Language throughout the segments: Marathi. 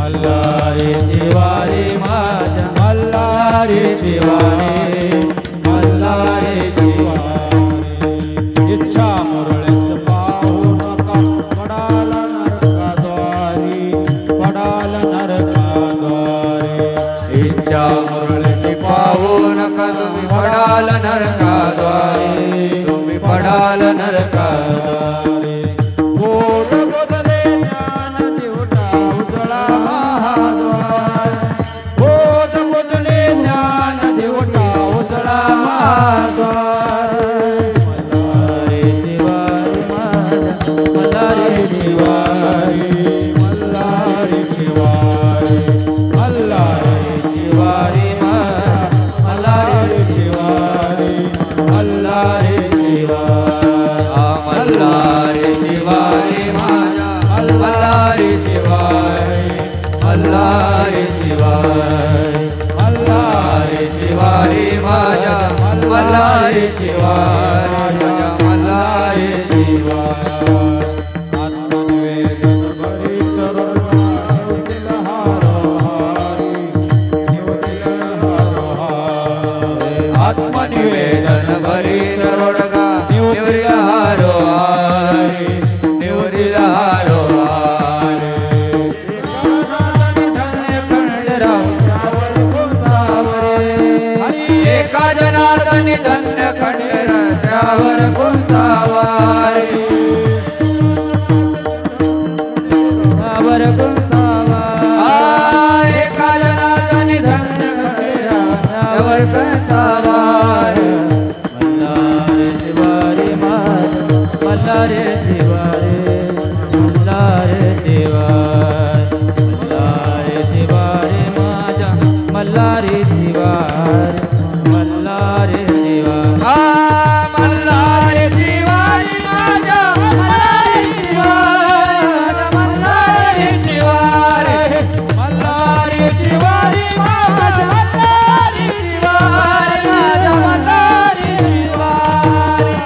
मल्हारी जिवारी माझ्या शिवार माझ्या मल्हारी शिवार आत्मनिवेदन भरी दरोडगा निवरिला हारो हारी निवरिला हारो हारी एका जनार्दनी धन्य खंडेर त्यावर कुंतावारी त्यावर कुंतावारी एका जनार्दनी धन्य खंडेर त्यावर कुंतावारी मल्हारी शिवारी मल्हारी शिवारी मल्हारी शिवारी माझ्या मल्हारी शिवारी मल्हारी शिवारी मल्हारी शिवारी माझ्या मल्हारी शिवारी मल्हारी शिवारी मल्हारी शिवारी माझ्या मल्हारी शिवारी माझ्या मल्हारी शिवारी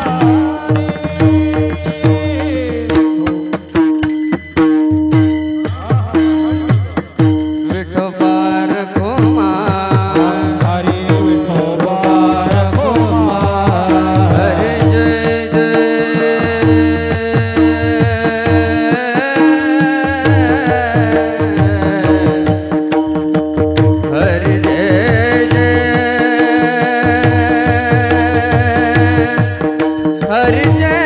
विठोबार कुमार हरी विठोबार कुमार हरे जय जय हरे जय जय हरे जय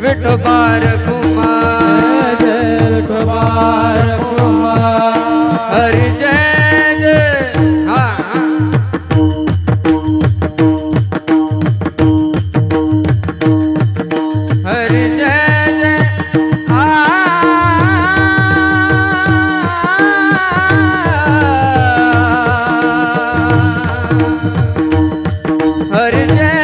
विठोबार कुमार विठोबार कुमार हरि जय जय हरि जय जय हरि जय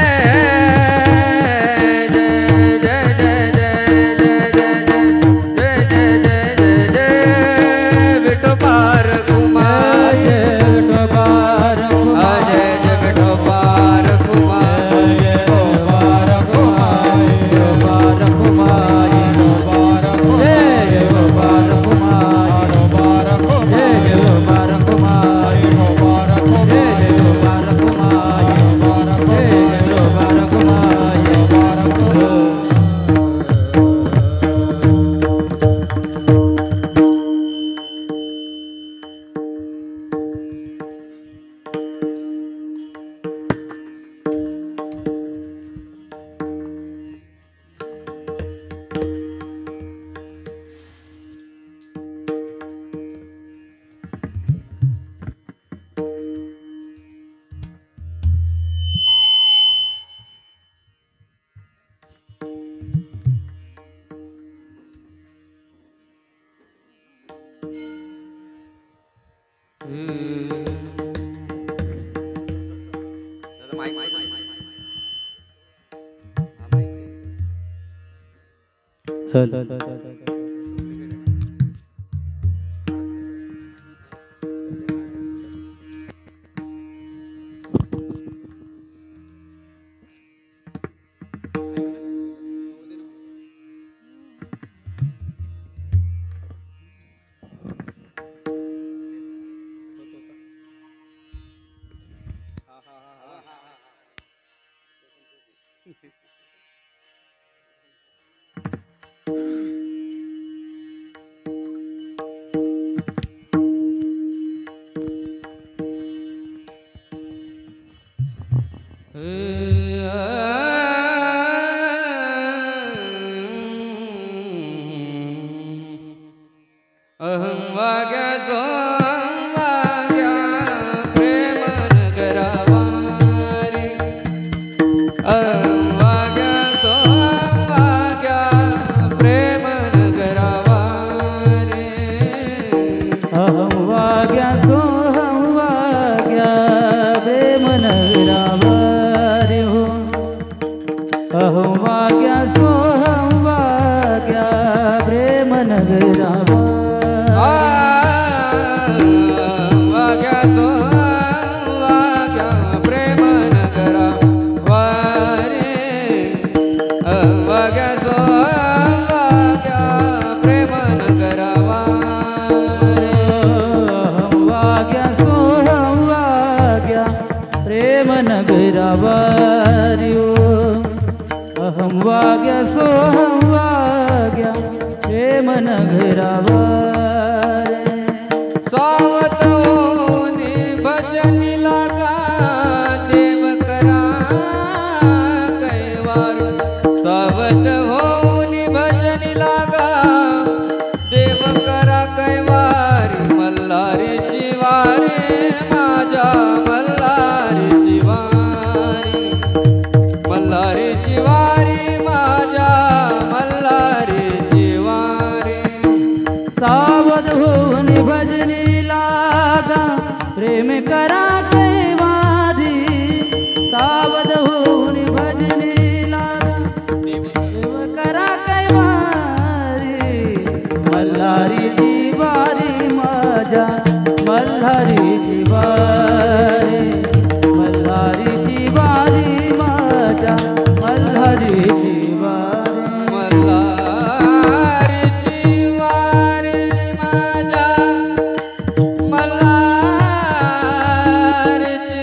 विठोबार कुमार विठोबार कुमार जय जय विठोबार कुमार विठोबार कुमार विठोबार कुमार विठोबार कुमार विठोबार कुमार जय विठोबार कुमार विठोबार कुमार जय विठोबार कुमार विठोबार कुमार जय विठोबार कुमार विठोबार कुमार अहं वाग्या सोमवाग्या प्रेम नगरावारी अहं वाग्या सोमवाग्या प्रेम नगरावारी अहं वाग्या सोमवाग्या प्रेम नगरावारी हो अहं वाग्या सोमवाग्या प्रेम नगरावारी वाग्या सोहवाग्या प्रेम नगरावर सावत होऊनी भजनी लागा देव करा कैवार सावत होऊनी भजनी लागा देव करा कैवारी मल्हारीची वारी माझ्या मल्हारीची वारी मल्हारीची वारी माझ्या मल्हारीची वारी सावध होऊन भजनी लागा प्रेम करा कैवारी सावध होऊन भजनी लागा प्रेम करा कैवारी मल्हारीची वारी माझ्या मल्हारीची वारी मल्हारीची वारी माझ्या मल्हारीची वारी मल्हारीची वारी माझ्या मल्हारीची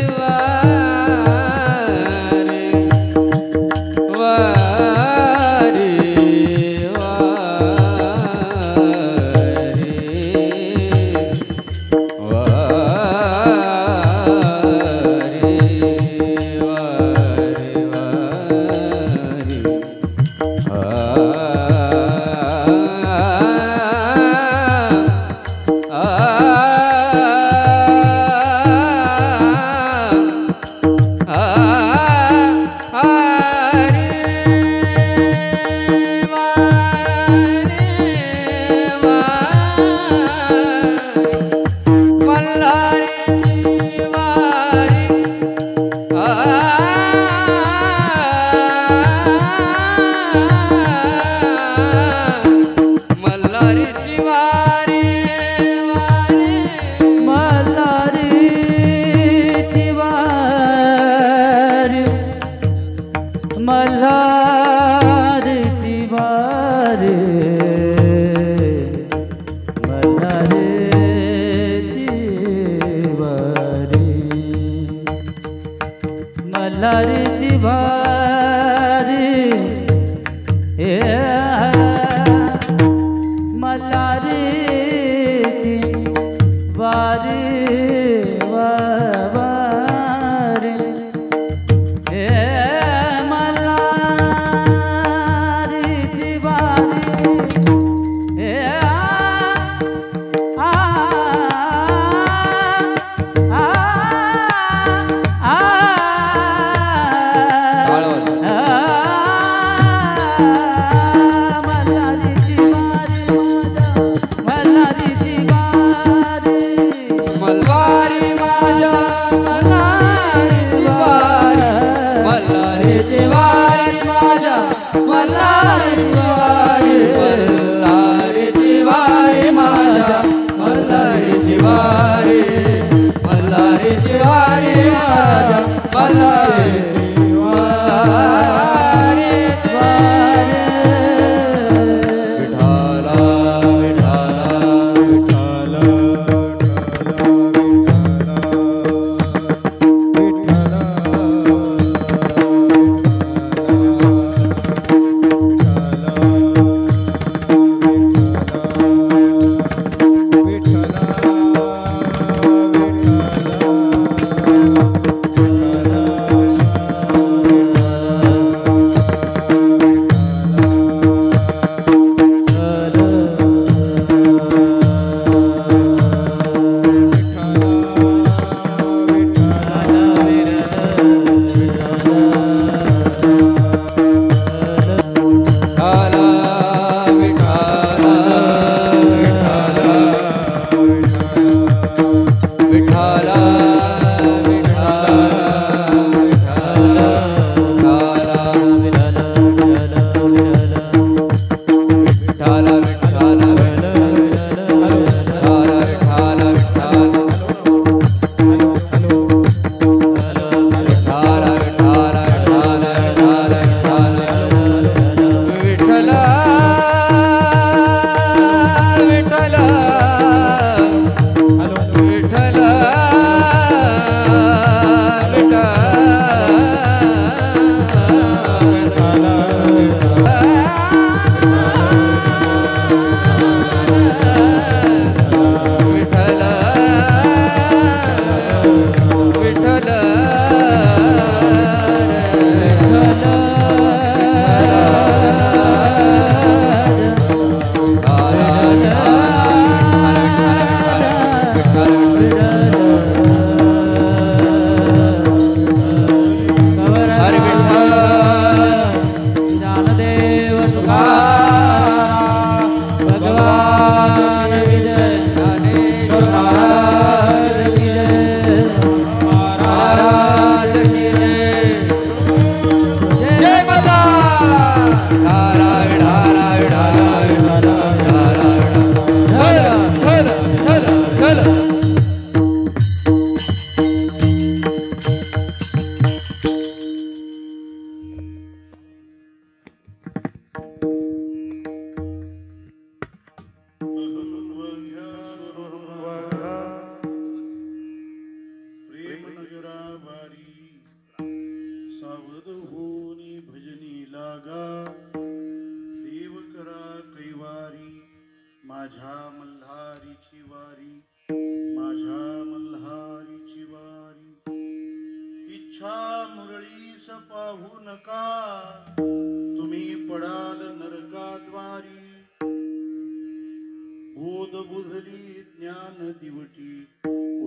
वारी वारी मल्हारीची वारी मल्हारीची वारी मल्हारीची वारी हे मल्हारीची वारी वारी हे मल्हारीची माझ्या मल्हारीची वारी, माझ्या मल्हारीची वारी. इच्छा मुरळीस पाहू नका, तुम्ही पडाल नरकाद्वारी. बोध बुधली ज्ञान दिवटी,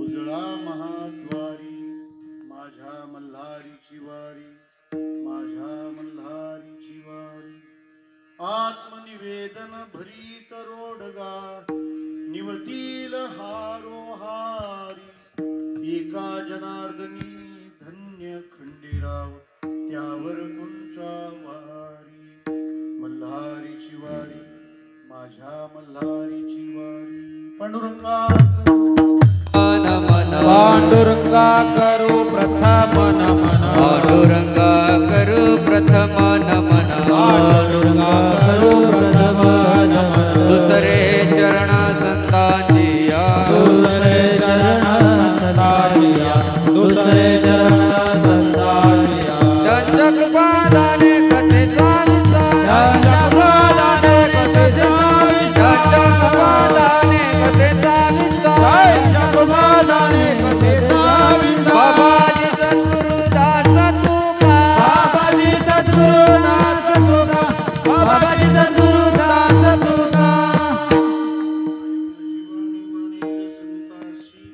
उजळा महाद्वारी. माझ्या मल्हारीची वारी, माझ्या मल्हारीची वारी. आत्मनिवेदन भरीत रोडगा, निवतील हारोहारी. एका जनार्दनी धन्य खंडेराव, त्यावर तुमच्या वारी. मल्हारीची वारी, माझ्या मल्हारीची वारी. पांडुरंगा पांडुरंगा करू प्रथम नमन, पांडुरंगा करू प्रथम नमन, पांडुरंगा करू प्रथम नमन. दुसरे चरण संतांजिया, दुसरे चरण संतांजिया, दुसरे चरण संतांजिया. त्यांच्या कृपादाने कथेचा विस्तार, त्यांच्या कृपादाने कथेचा विस्तार, त्यांच्या कृपादाने कथेचा विस्तार. त्यांच्या कृपादाने कथेचा विस्तार. बाबाजी सद्गुरु दास तुका, बाबाजी सद्गुरु दास तुका, बाबाजी सद्गुरु दास तुका. मानेल संतासी,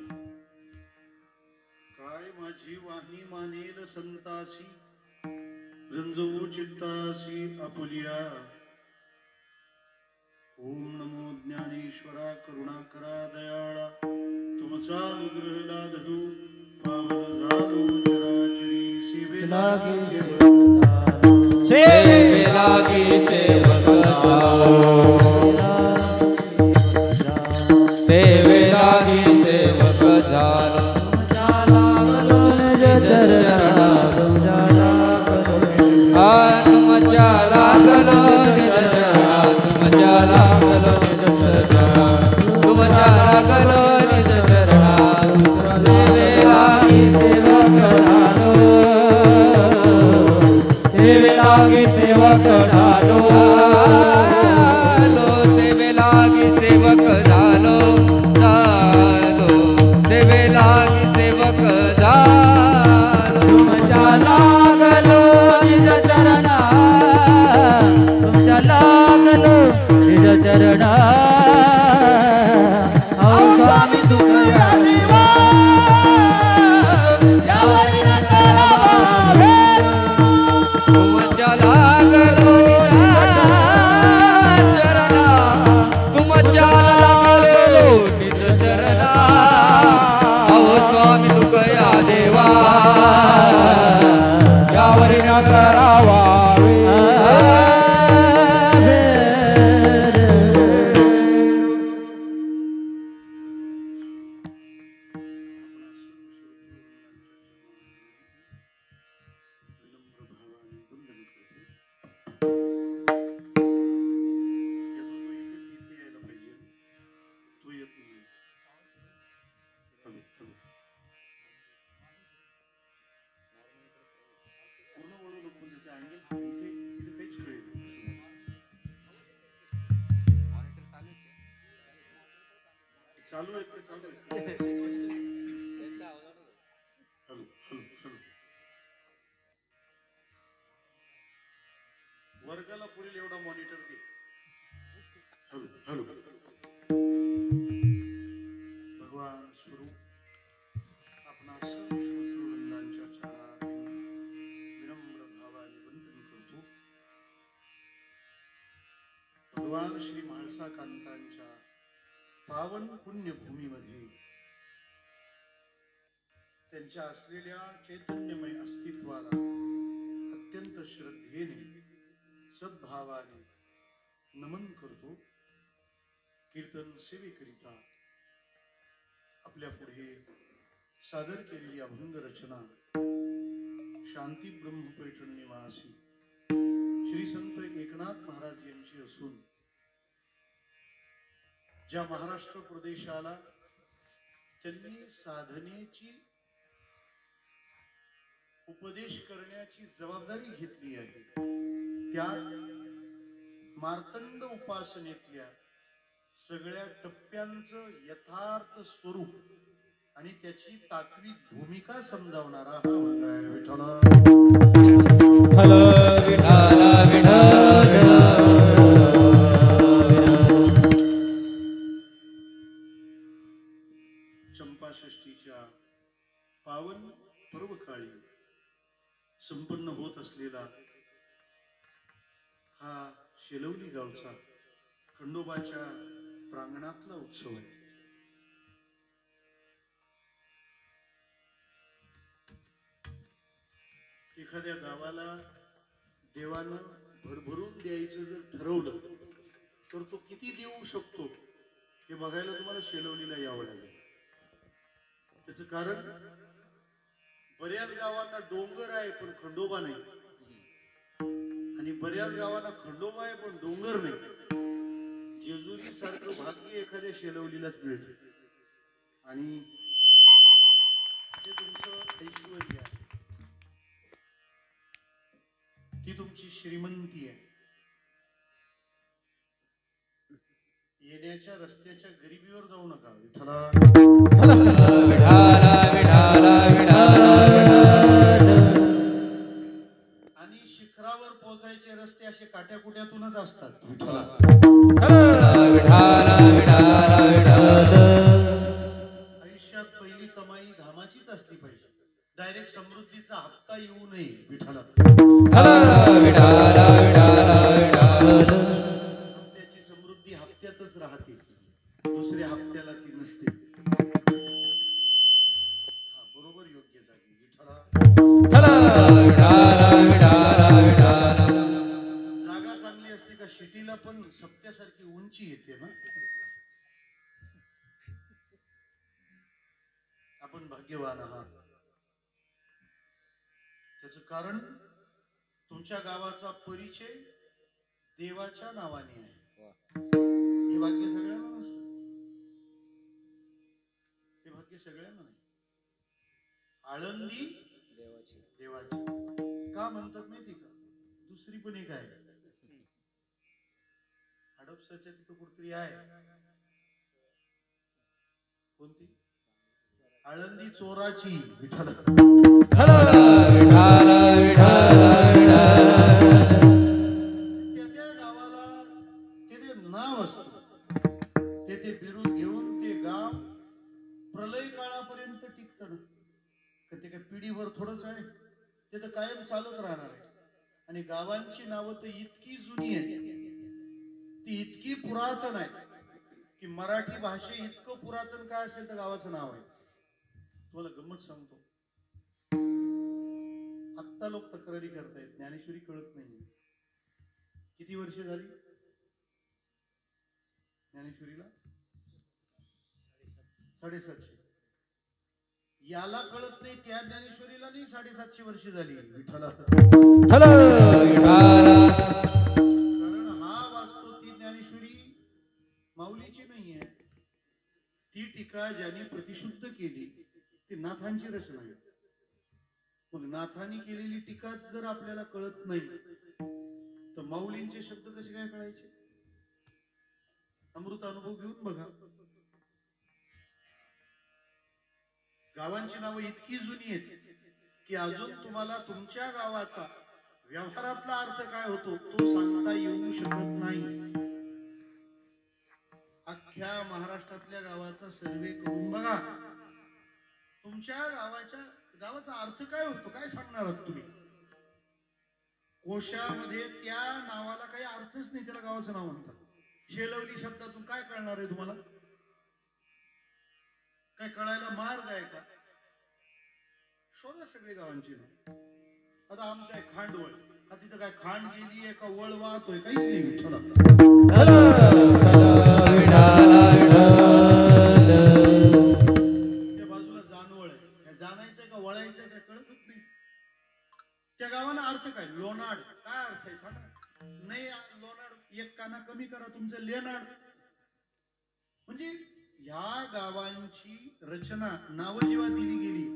काय माझी वाणी मानेल संतासी. रंजवू चित्तासी आपुलिया. ओम नमो ज्ञानेश्वरा करुणाकरा दयाळा. तुमचा अनुग्रह लादू पावन झालो चराचरी. सेवेला सेवे लागी सेवक सेवे लागी सेवक झालो. तुमच्या लागलो निज चरणा, तुमच्या लागलो निज चरणा, तुमच्या लागलो निज चरणा. सेवे लागी सेवक झालो, सेवे लागी सेवक झालो. सेवे लागी सेवक झालो, झालो. सेवे लागी सेवक झालो. तुमच्या लागलो निज चरणा, तुमच्या लागलो निज चरणा. अहो स्वामी तुमच्या देवा, यावरी न करावा भेद. तुमच्या लागलो निज चरणा, तुमच्या लागलो निज चरणा. अहो स्वामी तुकया देवा, यावरी न करावा विनम्र भावाने वंदन करतो. यातून तो इथे यायला पाहिजे, तो येत नाही. चलो चलो, पूर्ण वळू नको. त्याचे अँगल इथे इथे काहीच कळेल. चालू आहेत ते चालू आहेत. Hello hello hello. वर्गाला पुरेल एवढा मॉनिटर दे. Hello hello. भगवान स्वरूप आपणा सर्व श्रोतृवृंदांच्या चरणात विनम्र भावाने वंदन करतो. भगवान श्री म्हाळसा कांतांच्या पावन पुण्यभूमीमध्ये त्यांच्या असलेल्या चैतन्यमय अस्तित्वाला अत्यंत श्रद्धेने सद्भावाने नमन करतो. कीर्तन सेवेकरिता आपल्या पुढे सादर केलेली अभंग रचना शांती ब्रह्मपैठण निवासी श्री संत एकनाथ महाराज यांची असून ज्या महाराष्ट्र प्रदेशाला त्यांनी साधनेची उपदेश करण्याची जबाबदारी घेतली आहे, त्या मार्तंड उपासनेतल्या सगळ्या टप्प्यांचं यथार्थ स्वरूप आणि त्याची तात्विक भूमिका समजावणारा हा मंगळ आहे. विठ्ठल हल विठाल विठाल चंपाषष्ठीच्या पावन पर्व काळी संपन्न होत असलेला हा शेलवली गावचा खंडोबाच्या प्रांगणातला उत्सव आहे. एखाद्या गावाला देवानं भरभरून द्यायचं जर ठरवलं तर तो किती देऊ शकतो हे बघायला तुम्हाला शेलवलीला यावं लागेल. त्याचं कारण बऱ्याच गावांना डोंगर आहे पण खंडोबा नाही, आणि बऱ्याच गावांना खंडोबा आहे पण डोंगर नाही. जेजुरी सारखं भाग्य एखाद्या शेलवलीलाच मिळते, आणि ते तुमचं ऐश्वर्य आहे, ती तुमची श्रीमंती आहे. येण्याच्या रस्त्याच्या गरिबीवर जाऊ नका. विठ्ठला आणि शिखरावर पोहोचायचे रस्ते असे काट्याकुट्यातूनच असतात. विठ्ठला आयुष्यात पहिली कमाई घामाचीच असली पाहिजे. डायरेक्ट समृद्धीचा हप्ता येऊ नये. विठ्ठला हप्त्याची समृद्धी हप्त्यातच राहते, दुसऱ्या हप्त्याला ती नसते. हा बरोबर योग्य जागी. विठ्ठला जागा चांगली असते का शिटीला पण सप्त्यासारखी उंची येते ना. आपण भाग्यवान आहात. त्याचं कारण तुमच्या गावाचा परिचय देवाच्या नावाने आहे. हे भाग्य सगळ्यांना नसतं, हे भाग्य सगळ्यांना नाही. आळंदी देवाची का म्हणतात माहिती का? दुसरी पण एक आहे, हडपसरच्या तिथं कुठतरी आहे. कोणती? आळंदी चोराची. विठ्ठल त्या गावाला ते नाव असतं, ते बिरुद घेऊन ते गाव प्रलय काळापर्यंत टिकतं. ते काय पिढीवर थोडंच आहे, ते तर कायम चालत राहणार आहे. आणि गावांची नावं तर इतकी जुनी आहेत, ती इतकी पुरातन आहे की मराठी भाषे इतकं पुरातन काय असेल तर गावाचं नाव आहे. तुम्हाला गंमत सांगतो, आत्ता लोक तक्रारी करतायत ज्ञानेश्वरी कळत नाही. किती वर्ष झाली ज्ञानेश्वरीला? 750. याला कळत नाही त्या ज्ञानेश्वरीला नाही 750 वर्ष झाली. विठ्ठला कारण हा वाचतो ती ज्ञानेश्वरी माऊलीची नाहीये. ती टीका ज्यांनी प्रतिशुद्ध केली ती नाथांची रचना आहे. मग नाथांनी केलेली टीका जर आपल्याला कळत नाही तर माऊलींचे शब्द कसे काय कळायचे? अमृत अनुभव घेऊन बघा. गावांची नावं इतकी जुनी आहेत की अजून तुम्हाला तुमच्या गावाचा व्यवहारातला अर्थ काय होतो तो सांगता येऊ शकत नाही. अख्ख्या महाराष्ट्रातल्या गावाचा सर्वे करून बघा, तुमच्या गावाचा अर्थ काय होतो काय सांगणार आहात तुम्ही? कोशामध्ये त्या नावाला काही अर्थच नाही, त्याला गावाचं नाव म्हणतात. शेलवली शब्दातून काय कळणार आहे तुम्हाला? काय कळायला मार्ग आहे का? शोधा सगळे गावांची नाव. आता आमचं आहे खांडवळ, तिथं काय खांड गेली आहे का वळ वाहतोय? काहीच नाही. चला त्या बाजूला जानवळ आहे, जाणायचंय का वळायचंय काय कळतच नाही. त्या गावाला अर्थ काय? लोणाड. काय अर्थ आहे सांगा? नाही लोणाड एक काना कमी करा तुमचं लेनाड. म्हणजे ह्या गावांची रचना नावं जेव्हा दिली गेली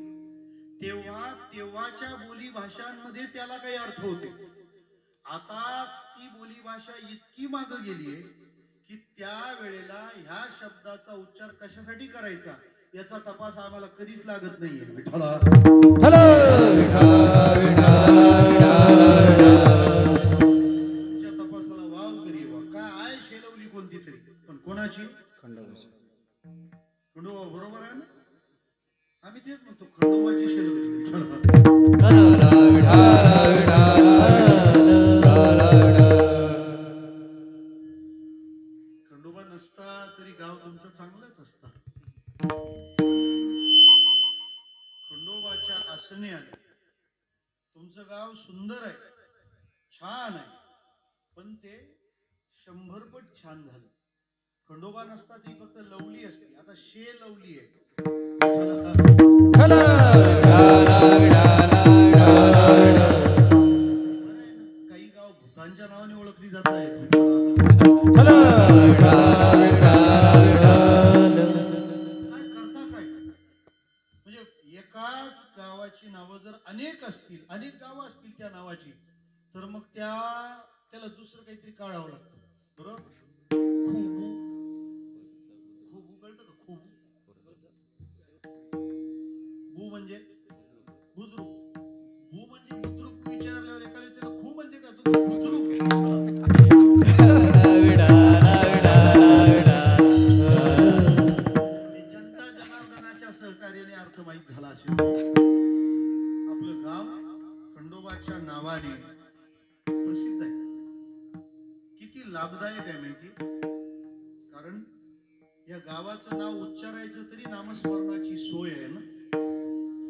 तेव्हाच्या बोली भाषांमध्ये त्याला काही अर्थ होते. आता ती बोली भाषा इतकी मागे गेली आहे की की त्या वेळेला ह्या शब्दाचा उच्चार कशासाठी करायचा याचा तपास आम्हाला कधीच लागत नाहीये. विठ्ठला तुमच्या तपासाला वाव तरी वा काय आय शेलवली कोणती तरी पण कोणाची खंडोबा बरोबर आहे ना. आम्ही तेच म्हणतो खंडोबाची शेलवली विठ्ठला. खंडोबा नसता तरी गाव तुमचं चांगलंच असतं. खंडोबाच्या आसण्याने तुमचं गाव सुंदर आहे, छान आहे, पण ते 100 पट छान झालं. खंडोबा नसता ती फक्त लवली असते, आता शे लवली आहे. काही गाव भूतांच्या नावाने ओळखली जात आहेत. काय करता काय म्हणजे एकाच गावाची नावं जर अनेक असतील, अनेक गावं असतील त्या नावाची, तर मग त्याला दुसरं काहीतरी काढावं लागतं. बरोबर. खूबू खूबू कळतं का? खूबू बू म्हणजे बुद्रुक. बू म्हणजे बुद्रुक विचारल्यावर एकाला त्याला खू म्हणजे का? तू बुद्रुक जनता जनार्दनाच्या सहकार्याने अर्थ माहित झाला असेल. आपलं गाव खंडोबाच्या नावाने प्रसिद्ध आहे. किती लाभदायक आहे माहिती. कारण या गावाचं नाव उच्चारायचं तरी नामस्मरणाची सोय आहे ना.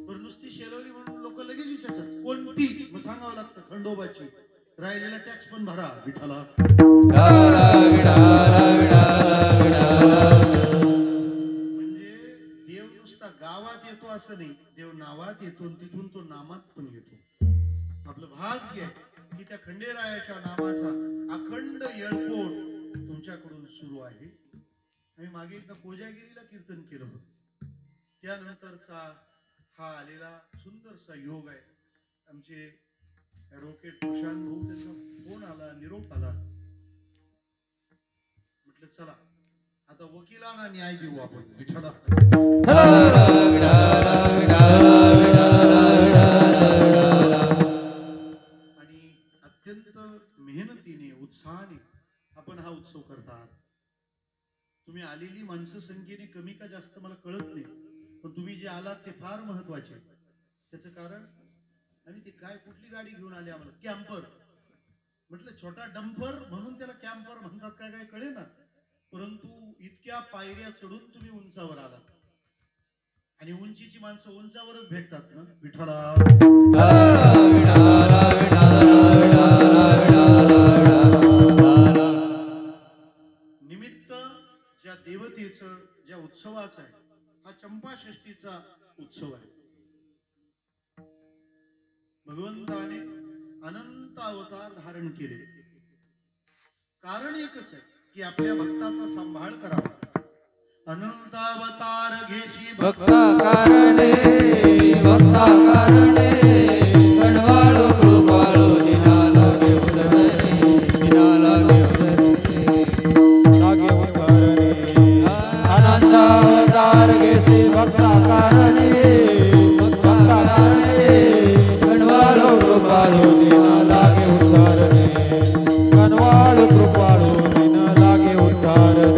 पण नुसती शेलवली म्हणून लोक लगेच विचारतात कोणती, मग सांगावं लागतं खंडोबाची. राहिलेला टॅक्स पण भरा विठ्ठला. म्हणजे देव नुसता गावात येतो असं नाही, देव नावात येतो आणि तिथून तो नामात पण येतो. आपलं भाग्य आहे की त्या खंडेरायाच्या नावाचा अखंड येळकोट तुमच्याकडून सुरू आहे. आम्ही मागे एकदा कोजागिरीला कीर्तन केलं होतं, त्यानंतरचा हा आलेला सुंदरसा योग आहे. आमचे ॲडव्होकेट प्रशांत भाऊ, त्यांचा फोन आला, निरोप आला. म्हटलं चला आता वकिलांना न्याय देऊ आपण विठ्ठला. आणि अत्यंत मेहनतीने उत्साहाने आपण हा उत्सव करतात. तुम्ही आलेली माणसं संख्येने कमी का जास्त मला कळत नाही, पण तुम्ही जे आलात ते फार महत्वाचे. त्याचं कारण आम्ही ते काय कुठली गाडी घेऊन आली आम्हाला, कॅम्पर. म्हटलं छोटा डंपर म्हणून त्याला कॅम्पर म्हणतात काय काय कळे ना. परंतु इतक्या पायऱ्या चढून तुम्ही उंचावर आलात आणि उंचीची माणसं उंचावरच भेटतात ना विठ्ठला. निमित्त ज्या देवतेचं, ज्या उत्सवाचा आहे, हा चंपाषष्ठीचा उत्सव आहे. भगवंताने अनंत अवतार धारण केले. कारण एकच आहे की आपल्या भक्ताचा सांभाळ करावा. अनंत अवतार घेशी भक्ता कारणे गणवाळो कृपाळो दिनाला घेऊदरे दिनाला घेऊदरे लागे उद्धारणे अनंत अवतार घेसी भक्ता कारणे गणवाळो कृपाळो दिनाला घेऊदरे गणवाळो कृपाळो दिनाला घेऊदरे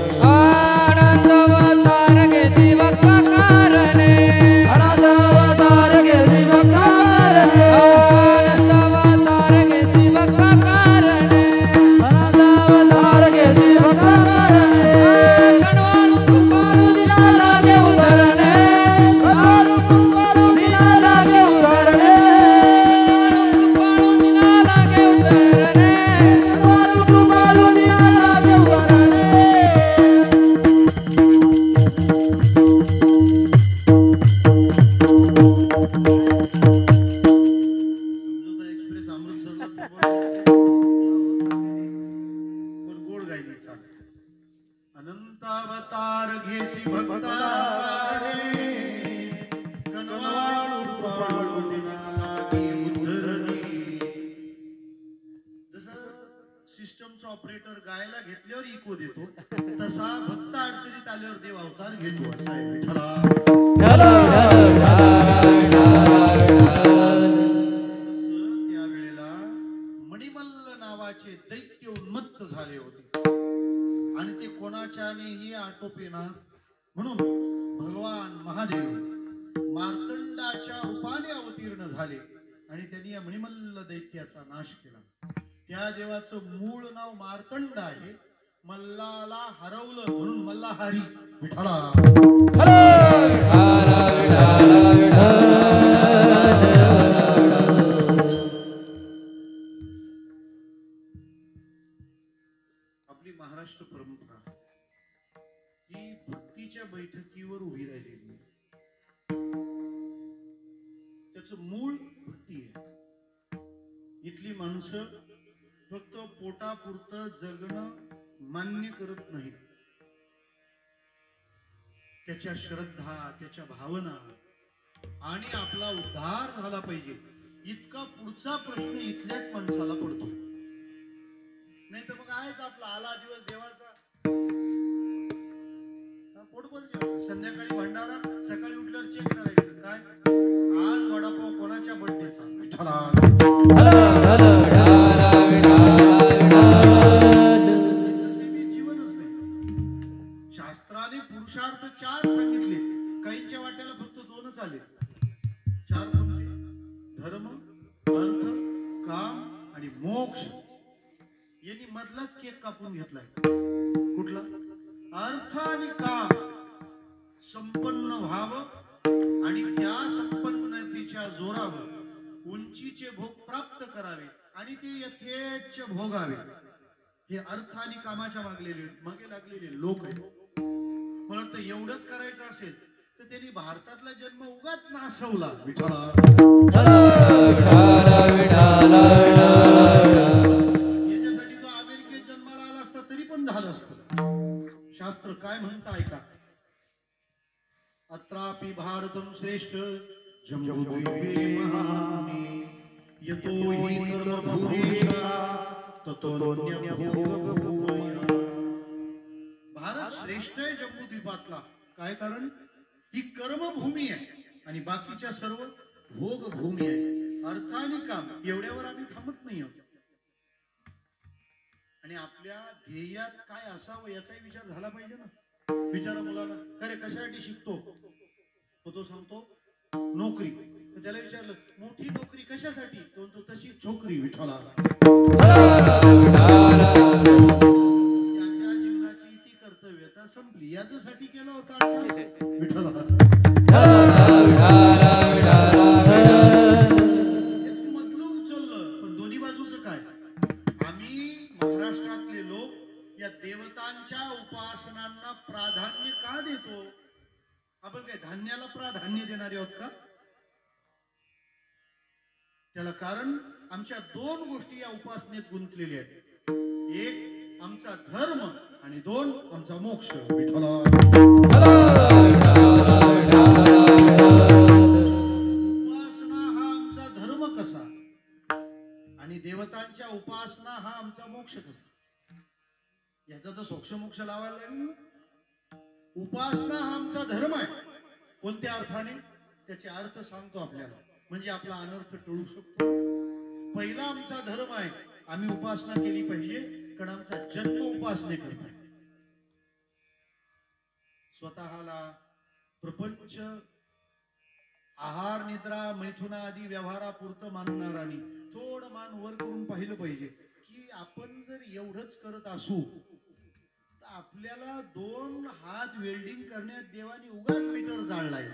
सिस्टमचा ऑपरेटर गायला घेतल्यावर इको देतो तसा भक्त अडचणीत आल्यावर देव अवतार घेतो असा आहे विठ्ठला. त्यावेळेला मणिमल्ल नावाचे दैत्य उन्मत्त झाले होते आणि ते कोणाच्यानेही आटोपेना म्हणून भगवान महादेव मार्तंडाच्या रूपाने अवतीर्ण झाले आणि त्यांनी या मणिमल्ल दैत्याचा नाश केला. त्या देवाचं मूळ नाव मार्तंड आहे. मल्लाला हरवलं म्हणून मल्लाहारी विठ्ठला. आपली महाराष्ट्र परंपरा ही भक्तीच्या बैठकीवर उभी राहिलेली आहे. त्याचं मूळ भक्ती आहे. इथली माणसं फक्त पोटापुरतं जगणं मान्य करत नाहीत. त्याच्या श्रद्धा, त्याच्या भावना आणि आपला उद्धार झाला पाहिजे इतका पुढचा प्रश्न इथल्याच माणसाला पडतो. नाही तर मग आहेच आपला आला दिवस देवाचा पोटभर जेवायचं, संध्याकाळी भंडारा, सकाळी उठल्यावर चेक करायचं काय आज वडापाव कोणाच्या बर्थडेचा विठ्ठला. जीवनच नाही. शास्त्राने पुरुषार्थ 4 सांगितले, काहींच्या वाट्याला फक्त 2च आले. 4 कोणते? धर्म, अर्थ, काम आणि मोक्ष. यांनी मधलाच केक कापून घेतलाय. कुठला? अर्थ आणि काम संपन्न व्हावं आणि त्या संपन्नतेच्या जोरावर उंचीचे भोग प्राप्त करावे आणि ते यथेच्छ भोगावे. हे अर्थ आणि कामाच्या मागे लागलेले लोक आहेत. मला वाटतं एवढंच करायचं असेल तर त्यांनी भारतातला जन्म उगाच नासवला विठ्ठला. याच्यासाठी तो अमेरिकेत जन्माला आला असता तरी पण झालं असतं. शास्त्र काय म्हणतं ऐका. अत्रापि भारतम श्रेष्ठ जम्बूद्वीपे महामुनि यतो हि कर्मभूयेषा ततोऽन्य भोगभूमय. भारत श्रेष्ठ आहे जम्बूद्वीपातला. काय कारण? ही कर्मभूमी आहे आणि बाकीच्या सर्व भोगभूमी आहे. अर्थ आणि काम एवढ्यावर आम्ही थांबत नाही आहोत. आणि आपल्या ध्येयात काय असावं याचाही विचार झाला पाहिजे ना. विचारा मुलाला, खरे कशासाठी शिकतो? तो सांगतो नोकरी. त्याला विचारलं मोठी नोकरी कशासाठी? तो म्हणतो तशी छोकरी विठ्ठला. त्याच्या जीवनाची ती कर्तव्यता संपली. याच्यासाठी केला होता विठ्ठला. मधलं उचललं पण दोन्ही बाजूचं काय? आम्ही महाराष्ट्रातले लोक या देवतांच्या उपासनांना प्राधान्य का देतो? आपण काय धान्याला प्राधान्य देणारे आहोत का? त्याला कारण आमच्या 2 गोष्टी या उपासनेत गुंतलेल्या आहेत. 1 आमचा धर्म आणि 2 आमचा मोक्ष विठ्ठला. उपासना हा आमचा धर्म कसा आणि देवतांच्या उपासना हा आमचा मोक्ष कसा? याचा तर सोक्ष मोक्ष लावायला लागेल. उपासना हा आमचा धर्म आहे. कोणत्या अर्थाने? त्याचे अर्थ सांगतो आपल्याला म्हणजे आपला अनर्थ टळू शकतो. पहिला आमचा धर्म आहे, आम्ही उपासना केली पाहिजे कारण आमचा जन्म उपासने करता. स्वतःला प्रपंच, आहार, निद्रा, मैथुना आदी व्यवहारापुरतं मानणारांनी थोडं मान वर करून पाहिलं पाहिजे की आपण जर एवढंच करत असू तर आपल्याला 2 हात वेल्डिंग करण्यात देवाने उगाच मीटर जाळलाय.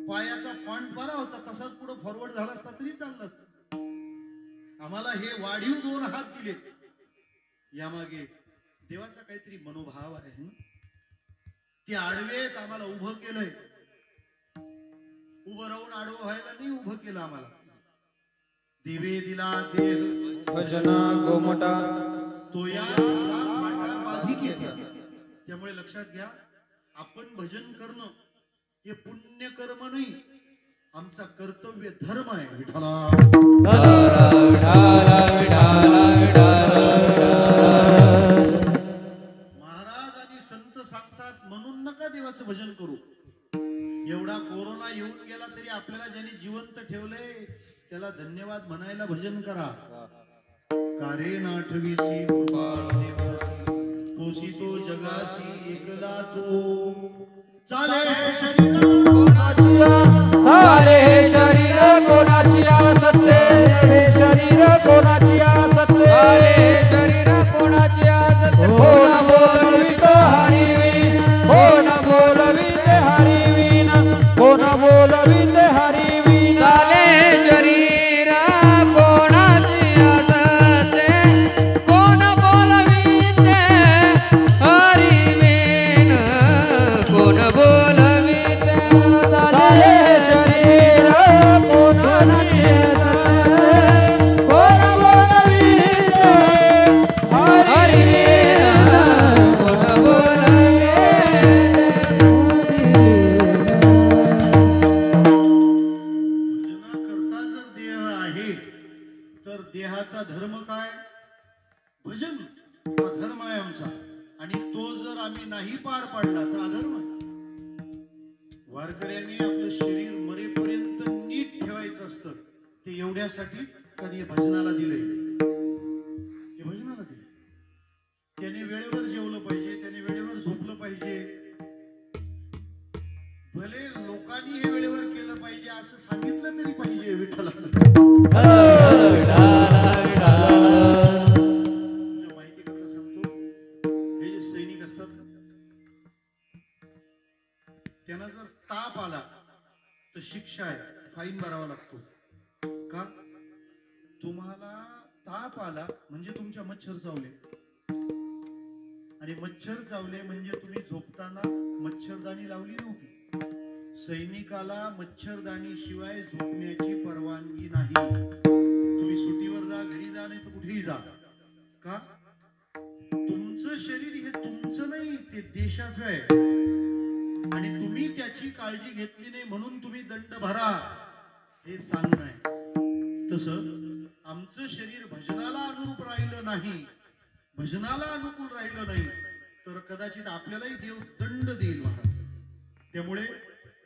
पायाचा फॉन्ट बरा होता तसाच पुढे फॉरवर्ड झाला असता तरी चाललं असतं. आम्हाला हे वाढीव 2 हात दिलेत. यामागे देवाचा काहीतरी मनोभाव आहे. ते आडवेत आम्हाला उभं केलंय. उभं राहून आडवं व्हायला नाही उभं केलं आम्हाला. दिवे दिला देह भजना गोमटा तो या बाधिकेचा. त्यामुळे लक्षात घ्या, आपण भजन करणं हे पुण्य कर्म नाही, आमचा कर्तव्य धर्म आहे विठ्ठला. त्याला धन्यवाद म्हणायला भजन करा. कारे नाठवीसी कृपाळ देवासी पोसितो जगासी एकला तो चाले शरीर कोणाची चाले शरीर कोणाची सत्ते शरीर कोणाची सत्ते चाले शरीर कोणाची सत्ते हो न बोलवित हरिवीन हो न बोलवित हरिवीन हो न बोलवित हरिवीन चाले शरीर कोणाची सत्ते कोण बोलवित हरिवीन कोण बोलवित चाले शरीर कोणाची कोण बोलवित हरिवीन कोण बोलवित भजना करता जर देह आहे तर देहाचा धर्म काय? भजन हा धर्म आहे आमचा. आणि तो जर आम्ही नाही पार पाडला तर अधर्म आहे. वारकऱ्यांनी आपलं शरीर मरेपर्यंत नीट ठेवायचं असतं. ते एवढ्यासाठी त्यांनी भजनाला दिले. हे भजनाला दिले. त्याने वेळेवर जेवलं पाहिजे, त्याने वेळेवर झोपलं पाहिजे. भले लोकांनी हे वेळेवर केलं पाहिजे असं सांगितलं तरी पाहिजे विठ्ठलाला. माहिती करता सांगतो, हे जे सैनिक असतात त्यांना जर ताप आला तर शिक्षा आहे, फाईन भरावा लागतो. का? तुम्हाला ताप आला म्हणजे तुमच्या मच्छर चावले, आणि मच्छर चावले म्हणजे तुम्ही झोपताना मच्छरदाणी लावली नव्हती. सैनिकाला मच्छरदाणी शिवाय झोपण्याची परवानगी नाही. तुम्ही सुट्टीवर जा, घरी जा, नाही तर कुठेही जा. का? तुमचं शरीर हे तुमचं नाही, ते देशाचं आहे. आणि तुम्ही त्याची काळजी घेतली नाही म्हणून तुम्ही दंड भरा, हे सांगणं आहे. तसं आमचं शरीर भजनाला अनुरूप राहिलं नाही, भजनाला अनुकूल राहिलं नाही तर कदाचित आपल्यालाही देव दंड देईल महाराज. त्यामुळे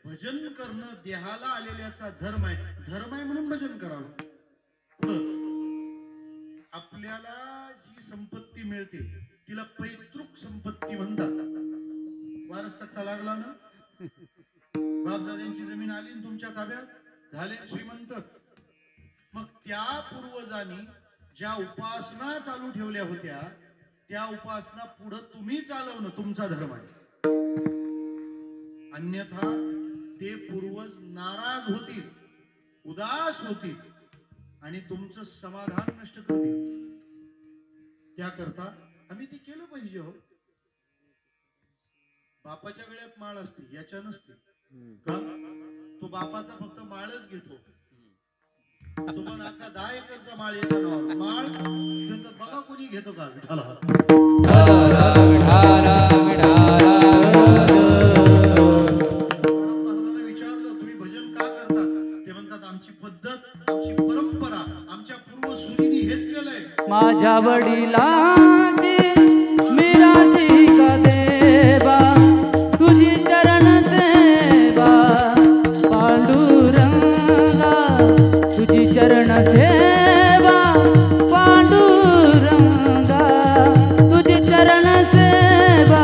भजन करणं देहाला आलेल्याचा धर्म आहे. धर्म आहे म्हणून भजन करावं. पुढं आपल्याला जी संपत्ती मिळते तिला पैतृक संपत्ती म्हणतात. वारस तक्ता लागला ना, बापदाद्यांची जमीन आली ना तुमच्या ताब्यात, झाले श्रीमंत. मग त्या पूर्वजांनी ज्या उपासना चालू ठेवल्या होत्या त्या उपासना पुढे तुम्ही चालवणं तुमचा धर्म आहे. अन्यथा ते पूर्वज नाराज होतील, उदास होतील आणि तुमचं समाधान नष्ट करतील. त्याकरता आम्ही ते केलं पाहिजे. हो, बापाच्या गळ्यात माळ असते, याच्या नसते. का? तो बापाचा फक्त माळच घेतो. तो पण आता 10 एकरचा माळ याच्या नावावर माळ तर बघा कोणी घेतो का? विठाला विचारलं तुम्ही भजन का करतात? ते म्हणतात आमची पद्धत, आमची परंपरा, आमच्या पूर्वसुरींनी हेच केलंय. माझ्या वडिलांची मिराची का देवा तुझी चरण सेवा पांडुरंगा तुझी चरण सेवा पांडुरंगा तुझी चरण सेवा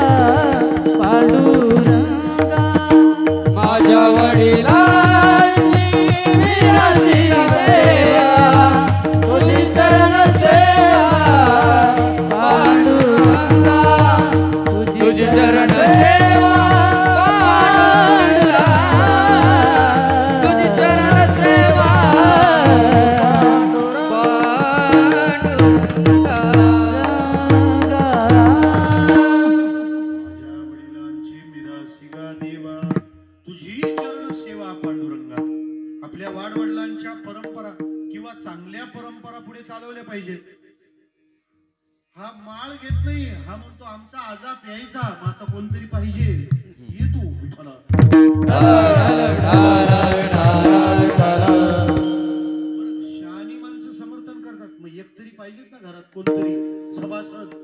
पांडुरंगा. माझ्या वडिलांची मिराची का देवा तुझी चरण सेवा पांडुरंगा तुझी चरण सेवा पांडुरंगा तुझी चरण सेवा पांडुरंगा. माझ्या वडिलांची मिरासी गा देवा तुझी चरण सेवा पांडुरंगा. आपल्या वाडवडिलांच्या परंपरा किंवा चांगल्या परंपरा पुढे चालवल्या पाहिजेत. हा माळ घेत नाही, हा म्हणतो आमचा आजा प्यायचा. मग आता कोणतरी पाहिजे, ये तू विठ्ठला. शहाणी माणसं समर्थन करतात, मग एक तरी पाहिजेत ना घरात कोणतरी सभासद.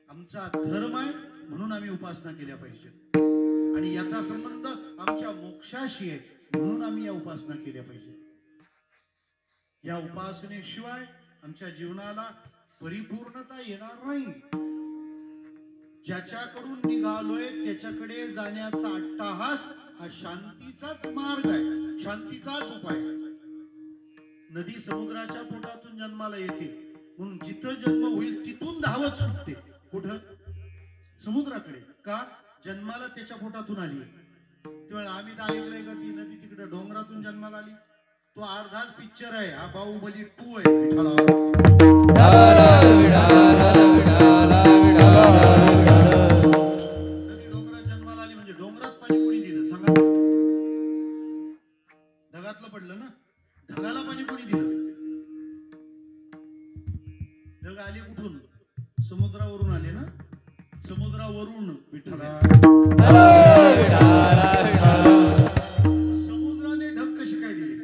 आमचा धर्म आहे म्हणून आम्ही उपासना केल्या पाहिजे आणि याचा संबंध आमच्या मोक्षाशी आहे. म्हणून आम्ही या उपासना केल्या पाहिजे. या उपासनेशिवाय आमच्या जीवनाला परिपूर्णता येणार नाही. ज्याच्याकडून निघालोय त्याच्याकडे जाण्याचा अट्टाहास हा शांतीचाच मार्ग आहे, शांतीचाच उपाय. नदी समुद्राच्या पोटातून जन्माला येते म्हणून जिथं जन्म होईल तिथून धावत सुटते. कुठं? समुद्राकडे. का? जन्माला त्याच्या पोटातून आली. तेव्हा आम्ही तर ऐकलंय का ती नदी तिकडे डोंगरातून जन्माला आली. तो अर्धाच पिक्चर आहे. हा बाहुबली 2 आहे. नदी डोंगरात जन्माला आली म्हणजे डोंगरात पाणी कोणी दिलं सांगा? ढगातलं पडलं ना. ढगाला पाणी कोणी दिलं? ढग आले कुठून? समुद्रावरून आले ना. समुद्रावरून विठ्ठला समुद्राने ढग कसे काय दिले?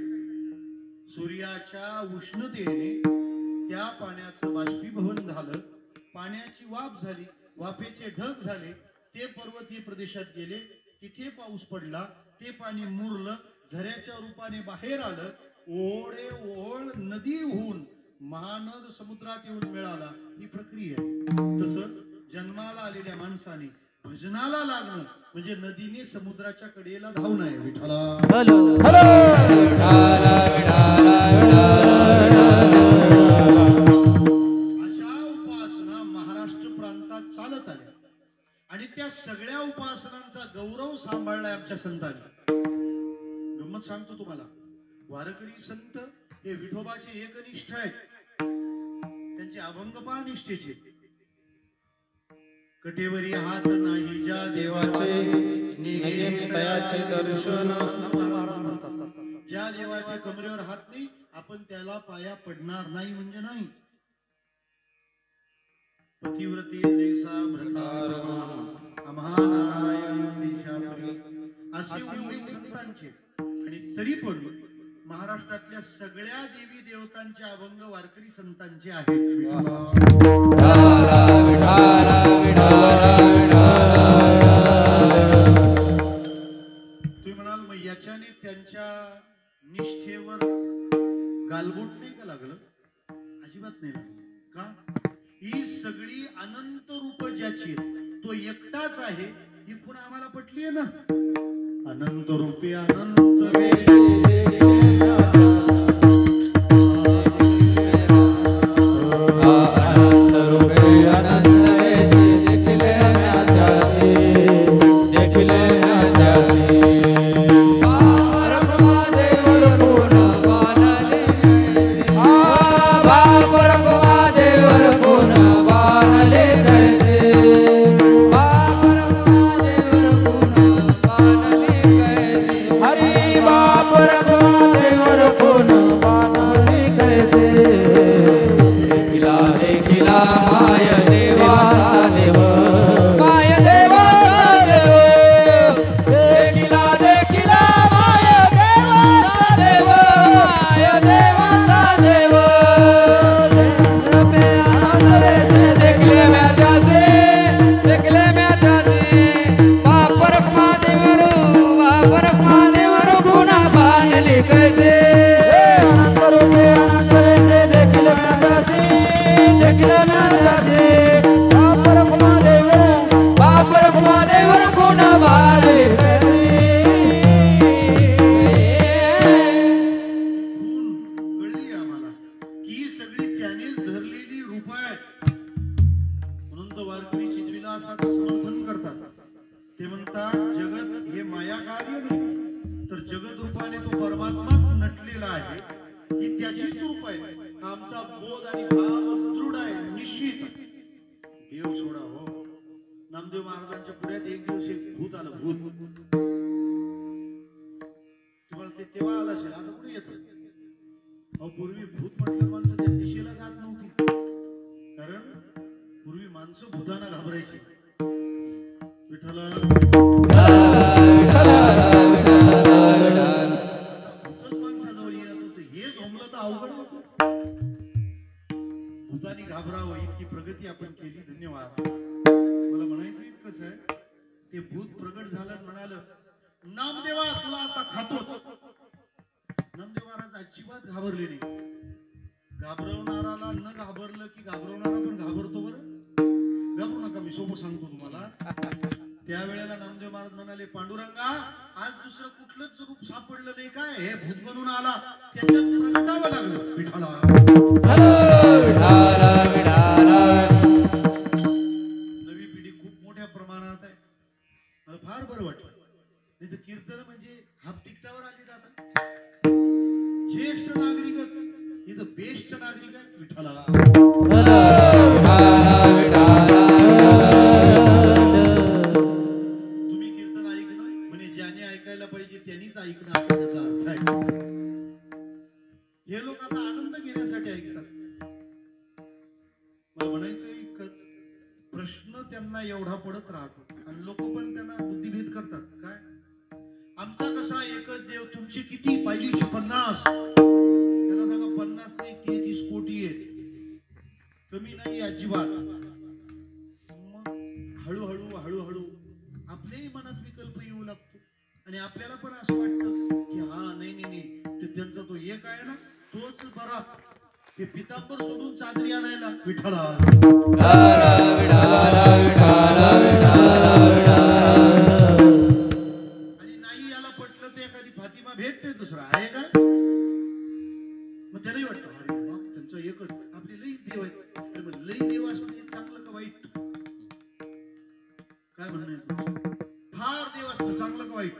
सूर्याच्या उष्णतेने त्या पाण्याचं बाष्पीभवन झालं, पाण्याची वाफ झाली, वाफेचे ढग झाले, ते पर्वतीय प्रदेशात गेले, तिथे पाऊस पडला, ते पाणी मुरलं, झऱ्याच्या रूपाने बाहेर आलं, ओढे ओढ नदी होऊन महानद समुद्रात येऊन मिळाला. ही प्रक्रिया आहे. तसं जन्माला आलेल्या माणसाने भजनाला लागणं म्हणजे नदीने समुद्राच्या कडेला धावणं आहे. विठ्ठला अशा उपासना महाराष्ट्र प्रांतात चालत आल्या आणि त्या सगळ्या उपासनांचा गौरव सांभाळलाय आमच्या संतांनी. गंमत सांगतो तुम्हाला. वारकरी संत हे विठोबाचे एकनिष्ठ आहेत. त्यांचे अभंग पहा निष्ठेचे. कटेवरी हात नाही ज्या देवाचे, निघे तयाचे दर्शन. ज्या देवाच्या कमरेवर हात नाही आपण त्याला पाया पडणार नाही म्हणजे नाही. पतिव्रते जैसा भ्रतार अमहानारायण असे उल्लेख संतांचे. आणि तरी पण महाराष्ट्रातल्या सगळ्या देवी देवतांचे अभंग वारकरी संतांचे आहेत. तुम्ही म्हणाल मग याच्याने त्यांच्या निष्ठेवर गालबोट नाही का लागलं? अजिबात नाही लागलं. का? ही सगळी अनंत रूप ज्याची तो एकटाच आहे ही खूण आम्हाला पटली आहे ना. अनंत रूपे अनंत नामदेवा तुला आता खातोच. नामदेव महाराज अजिबात घाबरले नाही. घाबरवणाराला न घाबरलं की घाबरवणारा पण घाबरतो. बरं घाबरू नका, मी सोपं सांगतो तुम्हाला. त्यावेळेला नामदेव महाराज म्हणाले, पांडुरंगा आज दुसरं कुठलंच रूप सापडलं नाही काय, हे भूत बनून आला त्याच्यात प्रगटावं लागलं विठाला. नवी पिढी खूप मोठ्या प्रमाणात आहे. मला फार बरं वाटलं. नाही तर कीर्तन म्हणजे हाफ तिकटावर आली जातात. ज्येष्ठ नागरिकच इथं बेस्ट नागरिक आहे विठाला. तुम्ही कीर्तन ऐकणं म्हणजे ज्याने ऐकायला पाहिजे त्यांनीच ऐकणं असा त्याचा अर्थ आहे. हे लोक आता आनंद घेण्यासाठी ऐकतात. मला म्हणायचं इतकंच, प्रश्न त्यांना एवढा पडत राहतो आणि लोक पण त्यांना बुद्धिभेद करतात. काय आमचा कसा एकच देव, तुमची किती पाहिजे 50. त्याला सांगा 50 नाही 33 कोटी आहेत, कमी नाही अजिबात. मग हळूहळू हळूहळू आपल्याही मनात विकल्प येऊ लागतो आणि आपल्याला पण असं वाटतं की हा नाही नाही नाही ते त्यांचा तो एक आहे ना तोच बरा. ते पितांबर सोडून चादरी आणायला विठाला. आणि नाही याला पटलं ते एखादी फातिमा भेटते, दुसरा आहे का. मग त्यालाही वाटतं अरे मग त्यांचं एकच, आपले लईच देव आहेत. लई देव असणे चांगलं का वाईट, काय म्हणणं आहे? फार देव असणं चांगलं का वाईट?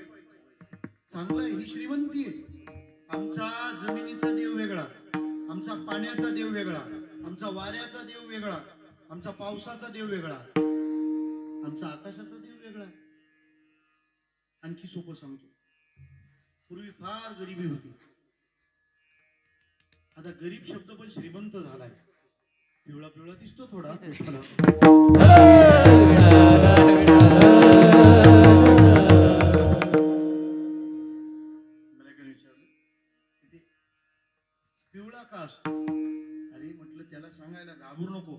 चांगलं आहे, ही श्रीमंती आहे. आमचा जमिनीचा देव वेगळा, आमचा पाण्याचा देव वेगळा, आमचा वाऱ्याचा देव वेगळा, आमचा पावसाचा देव वेगळा, आमचा आकाशाचा देव वेगळा. आणखी सोपं सांगतो, पूर्वी फार गरिबी होती. आता गरीब शब्द पण श्रीमंत झालाय. पिवळा पिवळा दिसतो थोडा. पिवळा का असतो? अरे म्हटलं त्याला सांगायला घाबरू नको.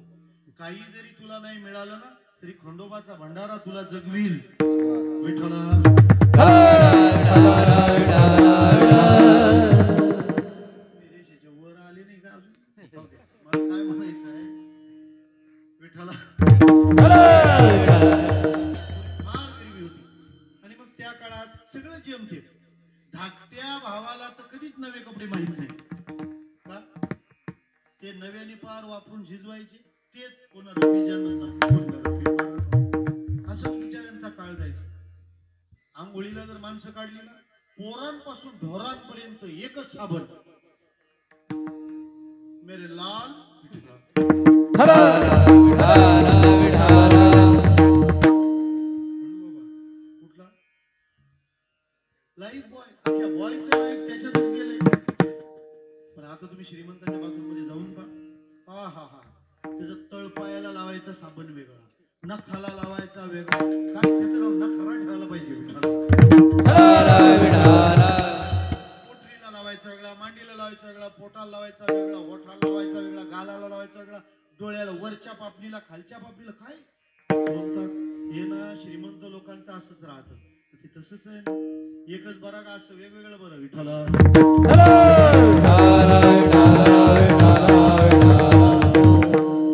काही जरी तुला नाही मिळालं ना तरी खंडोबाचा भंडारा तुला जगविल विठ्ठला. देशाच्या वर आले नाही का अजून? मला काय म्हणायचं आहे विठ्ठला. फार गरिबी होती आणि मग त्या काळात सगळं जमते. धाकट्या भावाला तर कधीच नवे कपडे माहित नाही का, ते नव्याने पार वापरून झिजवायचे, तेच कोणा असं विचारांचा काळ जायचा. आंघोळीला जर माणसं काढली ना पोरांपासून ढोरांपर्यंत एकच साबण, मेरे लाल कुठला लाईफ बॉय, अख्ख्या बॉयचं लाईफ त्याच्यातच गेलंय. पण आता तुम्ही श्रीमंताच्या बाथरूम मध्ये जाऊन पहा, हा हा हा त्याचं तळपायाला लावायचा साबण वेगळा, नखाला लावायचा वेगळा. काय त्याचं नाव नखारा ठेवायला पाहिजे विठ्ठला. पोटरीला लावायचा वेगळा, मांडीला लावायचा वेगळा, पोटाला लावायचा वेगळा, ओठाला लावायचा वेगळा, गालाला लावायचा वेगळा, डोळ्याला वरच्या पापणीला खालच्या पापणीला. काय बोलतात हे ना श्रीमंत लोकांचं असंच राहतं. ते तसंच आहे ना, एकच बरा का असं वेगवेगळं बरं विठ्ठला.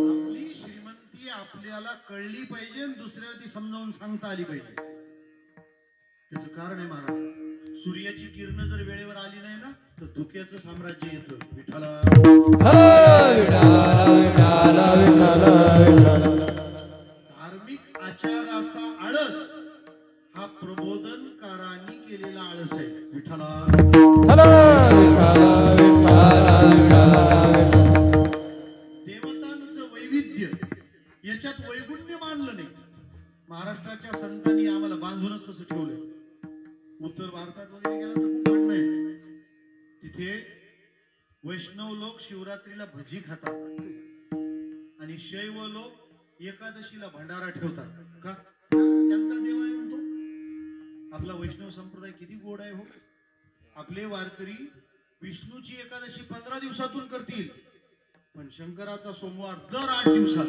आपली श्रीमंती आपल्याला कळली पाहिजे आणि दुसऱ्याला ती समजावून सांगता आली पाहिजे. त्याचं कारण आहे महाराज, सूर्याची किरण जर वेळेवर आली नाही ना तर धुक्याचं साम्राज्य येतं विठ्ठला. धार्मिक आचाराचा आळस हा प्रबोधनकारांनी केलेला आळस आहे विठ्ठला. देवतांचं वैविध्य याच्यात वैगुण्य मानलं नाही. महाराष्ट्राच्या संतांनी आम्हाला बांधूनच कसं ठेवलंय. उत्तर भारतात वगैरे गेला तर खूप भांडण आहे. तिथे वैष्णव लोक शिवरात्रीला भजी खातात आणि शैव लोक एकादशीला भंडारा ठेवतात. का? त्यांचा देव आहे म्हणतो. आपला वैष्णव संप्रदाय किती गोड आहे हो. आपले वारकरी विष्णूची एकादशी 15 दिवसातून करतील, पण शंकराचा सोमवार दर 8 दिवसात.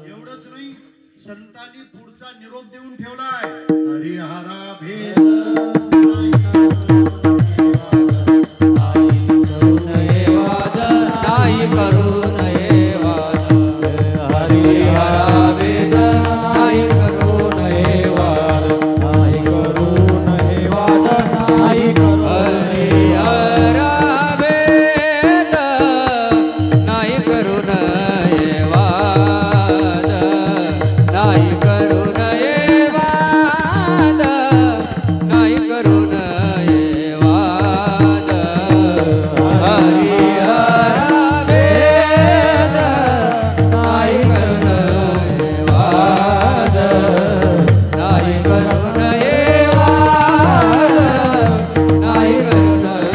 एवढंच निरोप देऊन ठेवलाय हरिहरा भेद नाही नाही करू नये वाद हरिहरा वेद नाही करू नये वाद नाही करू नये वाद नाही करू हरिहरा वेद नाही करू नये वाद नाही करू नये वाद नाही करू नये वाद हरिहरा वेद नाही करू नये वाद नाही करू नये वाद नाही करू नये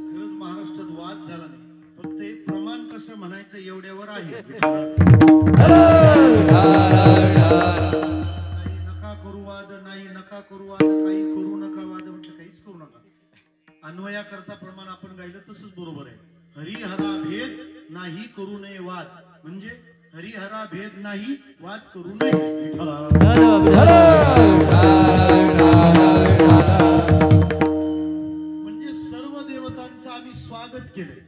खरंच महाराष्ट्रात वाद झाला नाही फक्त एक प्रमाण कसं म्हणायचं एवढ्यावर आहे नाही नका करू वाद नाही नका करू वाद काही करू नका वाद म्हटलं काहीच करू नका अन्वयाकरता प्रमाण आपण गायलं तसंच बरोबर आहे हरिहरा भेद नाही करू नये वाद म्हणजे हरिहरा भेद नाही वाद करू नये विठ्ठला. म्हणजे सर्व देवतांचं आम्ही स्वागत केलंय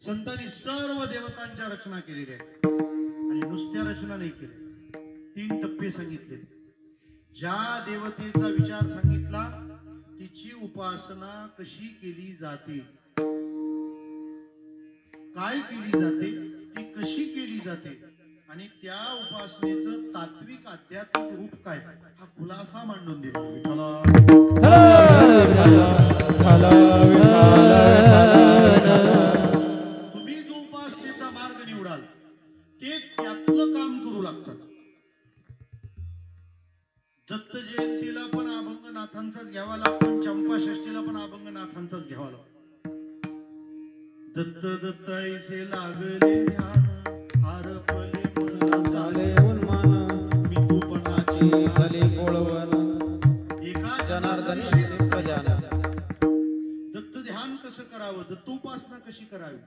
संतांनी सर्व देवतांच्या रचना केलेल्या आहेत आणि नुसत्या रचना नाही केल्या 3 टप्पे सांगितले ज्या देवतेचा विचार सांगितला तिची उपासना कशी केली जाते काय केली जाते ती कशी केली जाते आणि त्या उपासनेचं तात्विक आध्यात्मिक रूप काय हा खुलासा मांडून दिला विठ्ठला. तुम्ही जो उपासनेचा मार्ग निवडाल ते त्यातलं काम करू लागतात. दत्त जयंतीला पण अभंगनाथांचाच घ्यावा लागतो चंपा षष्टीला पण अभंगनाथांचाच घ्यावा लागतो. दत्त दत्त ऐसे लागले ध्यान हारपले मन झाले उन्मान मी तूपणाची झाले कोळवण एका जनार्दन जनार्दनी प्रजान दत्त ध्यान कसं करावं दत्त उपासना कशी करावी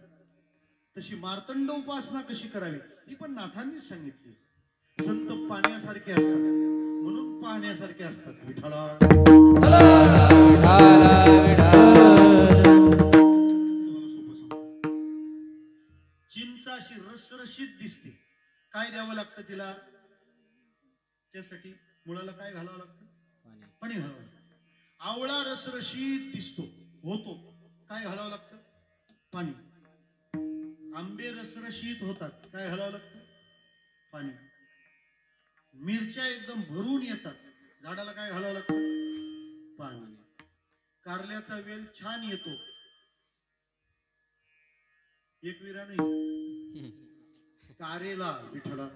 तशी मार्तंड उपासना कशी करावी ही पण नाथांनीच सांगितली. संत पाण्यासारखे असतात म्हणून पाहण्यासारखे असतात विठ्ठला. चिंच अशी रसरशीत दिसते काय द्यावं लागतं तिला त्यासाठी मुळाला काय घालावं लागतं पाणी घालावं लागतं. आवळा रसरशीत दिसतो होतो काय घालावं लागतं पाणी. आंबे रसरशीत होतात काय घालावं लागतं पाणी. मिरच्या एकदम भरून येतात झाडाला काय घालावं लागतं पाणी. कारल्याचा वेल छान येतो एक विरा नाही कारेला विठ्ठला.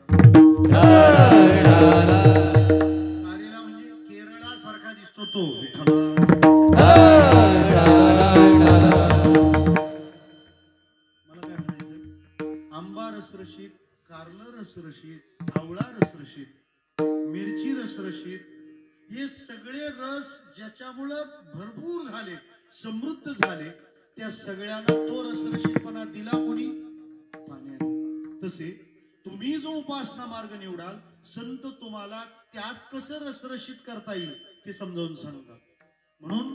कारेला म्हणजे केरळा सारखा दिसतो तो विठ्ठला. मला काय म्हणायचं आंबा रसरशीत कारलं रसरशीत आवळा रसरशीत मिरची रसरशीत हे सगळे रस ज्याच्यामुळं भरपूर झाले समृद्ध झाले त्या सगळ्यांना तो रसरशीतपणा दिला कोणी पाण्याने. तसे तुम्ही जो उपासना मार्ग निवडाल संत तुम्हाला त्यात कसं रसरशीत करता येईल ते समजावून सांगतात. म्हणून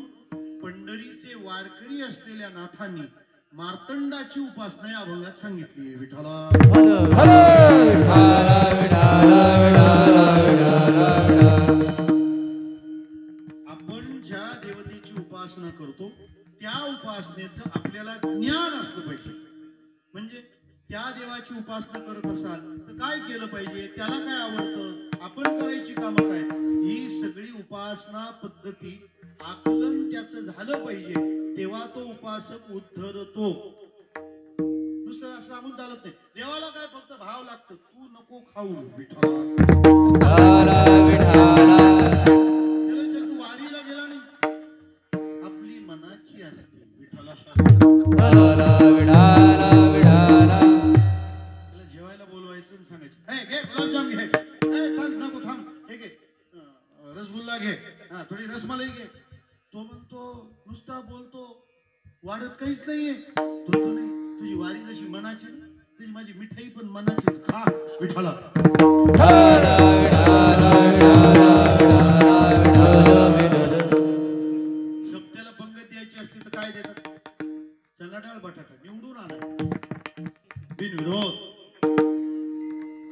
पंढरीचे वारकरी असलेल्या नाथांनी मार्तंडाची उपासना या अभंगात सांगितली विठ्ठला. आपण ज्या देवतेची उपासना करतो त्या उपासनेचं आपल्याला ज्ञान असलं पाहिजे. म्हणजे त्या देवाची उपासना करत असाल तर काय केलं पाहिजे त्याला काय आवडतं आपण करायची कामं काय ही सगळी उपासना पद्धती आकलन त्याचं झालं पाहिजे तेव्हा तो उपासक उद्धरतो. नुसतं असं सांगून चालत नाही. देवाला काय फक्त भाव लागतो तू नको खाऊ विठ्ठला. तू वारीला गेला नाही आपली मनाची असते विठ्ठला. जेवायला बोलवायचं आणि सांगायचं हे घे गुलाबजाम घे थांब नको थांब हे घे रसगुल्ला घे हा थोडी रसमलाई घे. तो म्हणतो नुसता बोलतो वाढत काहीच नाहीये. तुझी वारी जशी मनाची तुझी माझी मिठाई पण मनाचीच. खा विठ्ठला. शब्दाला पंगत द्यायची असली तर काय देतात? चना डाळ बटाटा निवडून आणा बिनविरोध.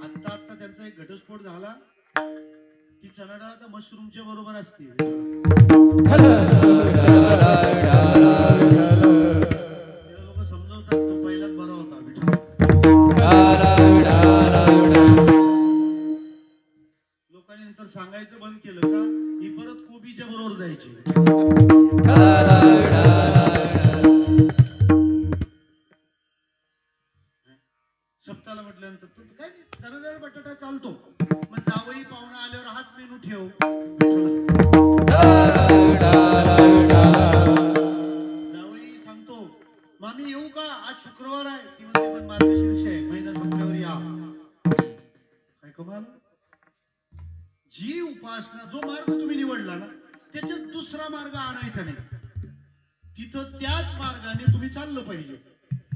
आता त्यांचा एक घटस्फोट झाला. ती चना डाळ आता मशरूमच्या बरोबर असते. लोक समजवतात तो पहिलाच बरा होता लोकांनी नंतर सांगायचं बंद केलं का ही परत कोबीच्या बरोबर जायची. सप्ताला म्हटल्यानंतर तू काय चना डाळ बटाटा चालतो. मग जावई पाहुणा आल्यावर हाच मेनू ठेव. जावई सांगतो मामी येऊ का आज शुक्रवार आहे. ती म्हणते पण मार्गशीर्ष आहे महिना संपल्यावर या. काय कमाल. जी उपासना जो मार्ग तुम्ही निवडला ना त्याच्यात दुसरा मार्ग आणायचा नाही. तिथं त्याच मार्गाने तुम्ही चाललं पाहिजे.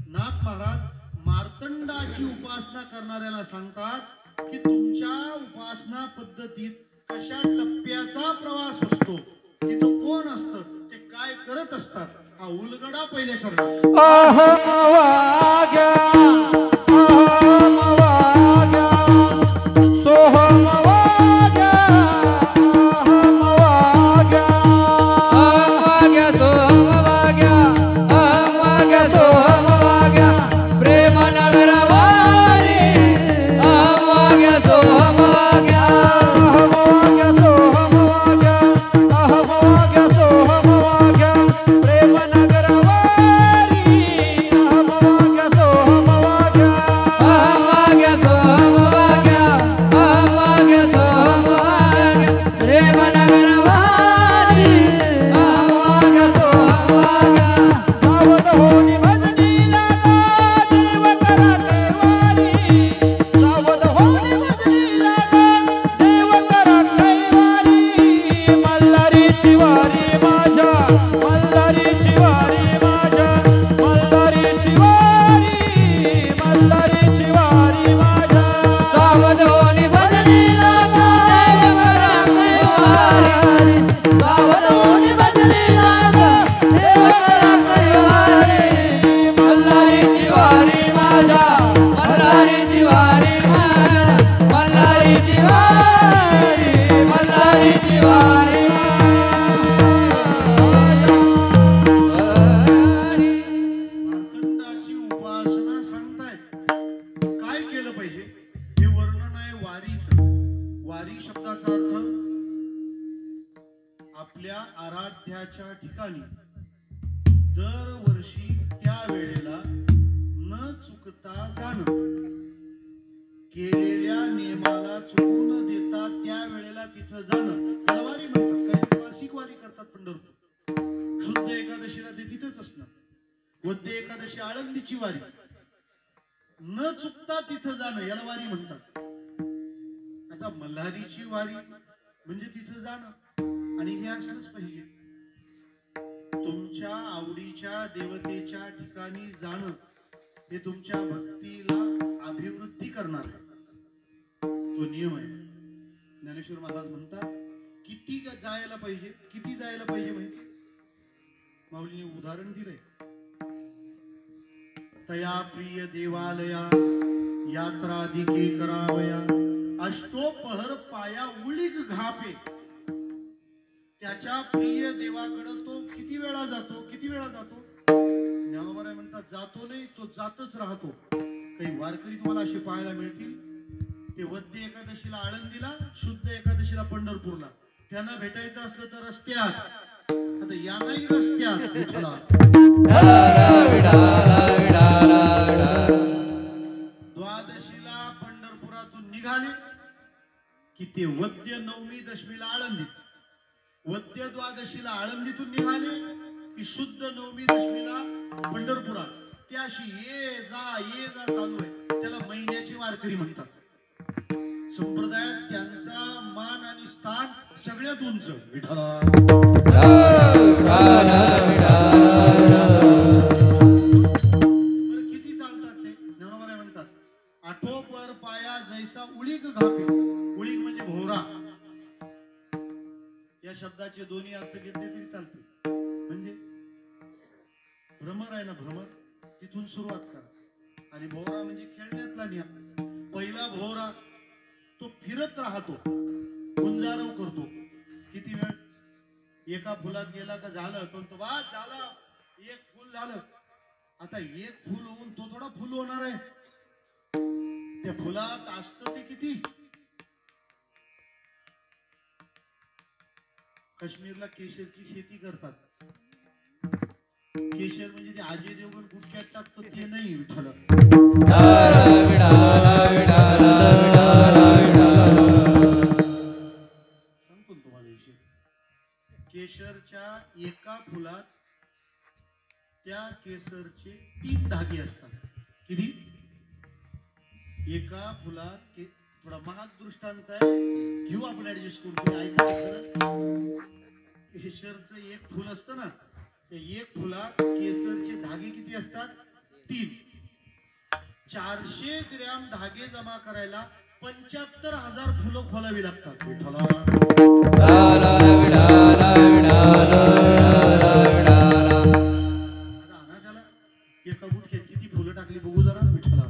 नाथ महाराज मार्तंडाची उपासना करणाऱ्याला सांगतात की तुमच्या उपासना पद्धतीत कशा टप्प्याचा प्रवास असतो, तिथं कोण असतं, ते काय करत असतात, हा उलगडा पहिल्या आराध्याच्या ठिकाणी दरवर्षी त्या वेळेला न चुकता जाणं, केलेल्या नियमाला चुकू न देता त्या वेळेला तिथं जाणं त्याला वारी म्हणतात. काही मासिक वारी करतात पंढरपूर. शुद्ध एकादशीला ते तिथंच असणार. वद्य एकादशी आळंदीची वारी. न चुकता तिथं जाणं याला वारी म्हणतात. आता मल्हारीची वारी म्हणजे तिथं जाणं आणि हे असलंच पाहिजे. तुमच्या आवडीच्या देवतेच्या ठिकाणी जाणं हे तुमच्या भक्तीला अभिवृद्धी करणार तो नियम आहे. ज्ञानेश्वर महाराज म्हणतात किती जायला पाहिजे, किती जायला पाहिजे माहिती. माऊलीने उदाहरण दिलंय. तया प्रिय देवालया यात्रादिके करावया अष्टोपहर पाया उलिग घापे. त्याच्या प्रिय देवाकडे तो किती वेळा जातो, किती वेळा जातो. ज्ञानोबा म्हणतात जातो नाही, तो जातच राहतो. काही वारकरी तुम्हाला असे पाहायला मिळतील. ते वद्य एकादशीला आळंदीला, शुद्ध एकादशीला पंढरपूरला. त्यांना भेटायचं असलं तर रस्त्यात. आता यालाही रस्त्यात द्वादशीला पंढरपुरातून निघाले की ते वद्य नवमी दशमीला आळंदीत, वद्य द्वादशीला आळंदीतून निघाले की शुद्ध नवमी दशमीला पंढरपुरात. त्याशी ये जा चालू आहे. त्याला महिन्याची वारकरी म्हणतात. संप्रदायात त्यांचा मान आणि स्थान सगळ्यात उंच. विठ्ठला बरं किती चालतात ते ज्ञानोबा म्हणतात, आठो पर पाया जैसा उळीक घापे. उळीक म्हणजे भोवरा. या शब्दाचे दोन्ही अर्थ घेतले तरी चालते. म्हणजे भ्रमर आहे ना, भ्रमर, तिथून सुरुवात करा. आणि भोवरा म्हणजे खेळण्यातला नियम. पहिला भोवरा तो फिरत राहतो, गुंजारव करतो. किती वेळ? एका फुलात गेला का झालं, तो बा झाला, एक फुल झालं. आता एक फुल होऊन तो थोडा फुल होणार आहे. त्या फुलात असतं ते किती. काश्मीरला केशरची शेती करतात. केशर म्हणजे ते अजय देवगण गुटक्यात टाकतो ते नाही. विठ्ठल सांगतो तुम्हाला विषय. केशरच्या एका फुलात त्या केसरचे 3 धागे असतात. किती? एका फुलात थोडा महाग दृष्टांत आहे, घेऊ आपण ऍडजस्ट करून. ऐका, केशरचं एक फुल असतं ना, त्या एक फुलात केसरचे धागे किती असतात? 3. 400 ग्रॅम धागे जमा करायला 75,000 फुलं खोलावी लागतात. विठ्ठला एका गुटक्यात किती फुलं टाकली बघू जरा. विठ्ठला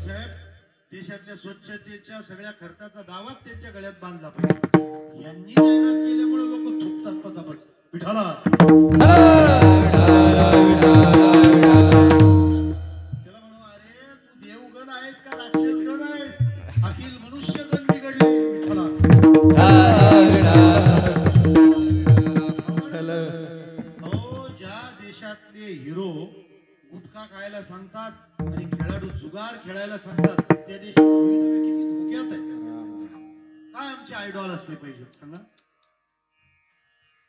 साहेब, देशातल्या स्वच्छतेच्या सगळ्या खर्चाचा दावा त्यांच्या गळ्यात बांधला पाहिजे. यांनी जाहिरात केल्यामुळे लोक थुकतात पचापच. विठ्ठला त्याला म्हणा, अरे तू देवगण आहेस का राक्षस गण आहेस? अखिल मनुष्य गण बिघडले. विठ्ठला ज्या देशातले हिरो गुटखा खायला सांगतात आणि खेळाडू जुगार खेळायला सांगतात, त्या देशात किती धोक्यात आहे. काय आमचे आयडॉल असले पाहिजे सांगा.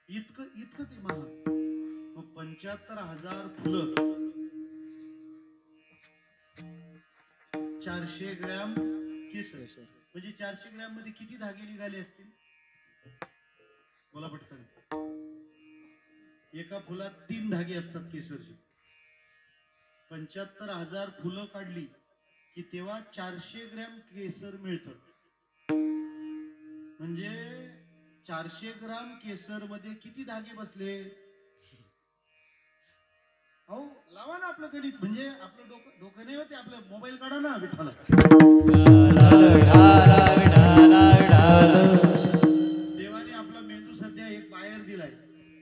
इतकं इतकं ते महाग. मग 75,000 फुलं, 400 ग्रॅम केसर, म्हणजे 400 ग्रॅम मध्ये किती धागे निघाले असतील? बोला पटकन. एका फुलात 3 धागे असतात केसरचे. 75,000 फुलं काढली की तेव्हा 400 ग्रॅम केसर मिळतं. म्हणजे 400 ग्राम केसर मध्ये किती धागे बसले? अहो लावा ना आपलं गणित. म्हणजे आपलं डोकं नाही होते, आपलं मोबाईल काढा ना. विठ्ठला देवाने आपला मेंदू सध्या एक बाहेर दिलाय.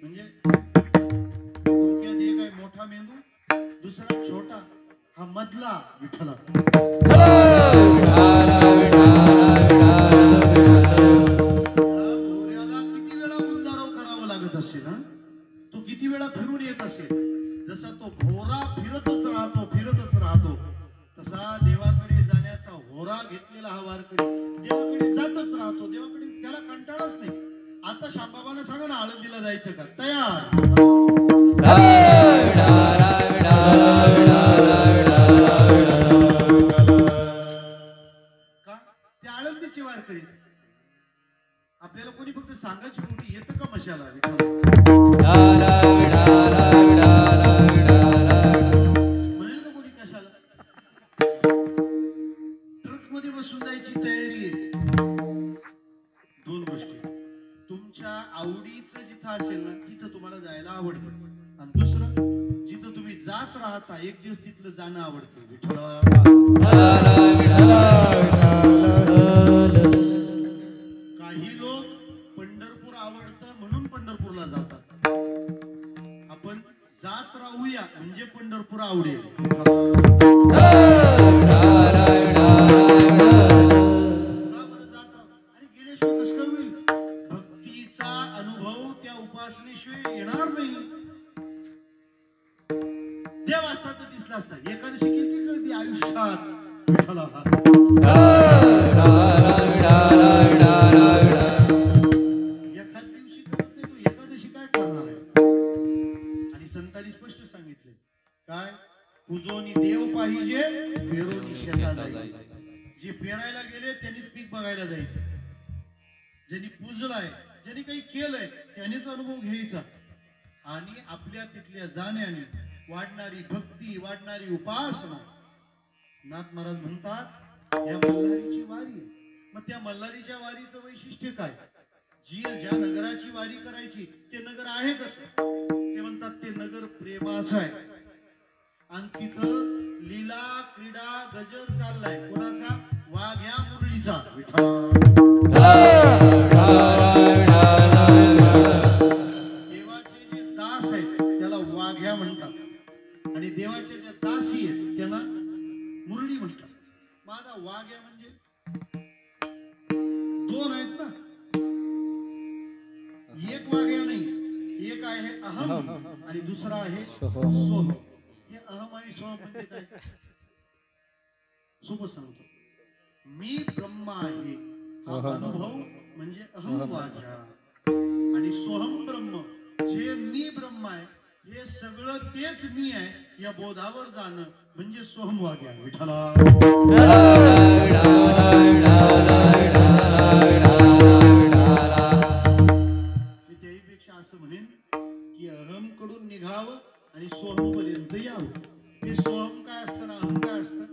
म्हणजे डोक्यात एक आहे मोठा मेंदू, दुसरा छोटा, हा मधला. विठ्ठला किती वेळा गुंजारव करावं लागत असेल ना, तो किती वेळा फिरून येत असेल. जसा तो भोवरा फिरतच राहतो तसा देवाकडे जाण्याचा होरा घेतलेला हा वारकरी देवाकडे जातच राहतो. देवाकडे त्याला कंटाळाच नाही. आता शांबाबाला सांगा ना, आळंदीला जायचं का? तयार. का? ते आळंदीची वारकरी. आपल्याला कोणी फक्त सांगायची पोटी येतं का मशाला? म्हणेल का कोणी कशाला? ट्रक मध्ये बसून जायची तयारी आहे. 2 गोष्टी. तुमच्या आवडीचं जिथं असेल ना, तिथं तुम्हाला जायला आवडतं. आणि दुसरं, जिथं तुम्ही जात राहता एक दिवस तिथलं जाणं आवडतं. काही लोक पंढरपूर आवडतं म्हणून पंढरपूरला जातात. आपण जात राहूया म्हणजे पंढरपूर आवडेल. अरे गेल्याशिवाय कसं काय होईल? भक्तीचा अनुभव त्या उपासनेशिवाय येणार नाही. देव असता तर दिसला असता. एकादशी किती कळती आयुष्यात. विठ्ठला एखाद दिवशी कळत नाही तू एकादशी काय करणार आहे. आणि संतांनी स्पष्ट सांगितले काय? पूजोनी देव पाहिजे पेरोनी शेतात जायचं. जे पेरायला गेले त्यांनीच पीक बघायला जायचं. ज्यांनी पूजलाय, ज्यांनी काही केलंय त्यांनीच अनुभव घ्यायचा. आणि आपल्या तिथल्या जाण्याने वाढणारी भक्ती, वाढणारी उपासना. नाथ महाराज म्हणतात या मल्हारीची वारी. मग त्या मल्हारीच्या वारीचं वैशिष्ट्य काय? ज्या नगराची वारी करायची ते नगर आहे कसं? ते म्हणतात ते नगर प्रेमाचं आहे. आणि तिथं लीला क्रीडा गजर चाललाय. कोणाचा? वाघ्या मुरळीचा. देवाचे जे दास आहेत त्याला वाघ्या म्हणतात आणि देवाचे जे दासी आहेत त्याला मुरळी म्हणतात. माझा वाघ्या म्हणजे दोन आहेत ना, एक वाघ्या नाही. एक आहे अहम आणि दुसरा आहे सोहम. हे अहम आणि सोहम म्हणजे काय? सोपं सांगतो. मी ब्रह्मा आहे हा अनुभव म्हणजे अहम वाघ्या. आणि सोहम ब्रह्म, जे मी ब्रह्म आहे हे सगळं तेच मी आहे या बोधावर जाणं म्हणजे सोहम वाघ्या. विठ्ठला मी त्याहीपेक्षा असं म्हणेन की अहम कडून निघावं आणि सोहम पर्यंत यावं. ते सोहम काय असतं ना अहम काय असतं?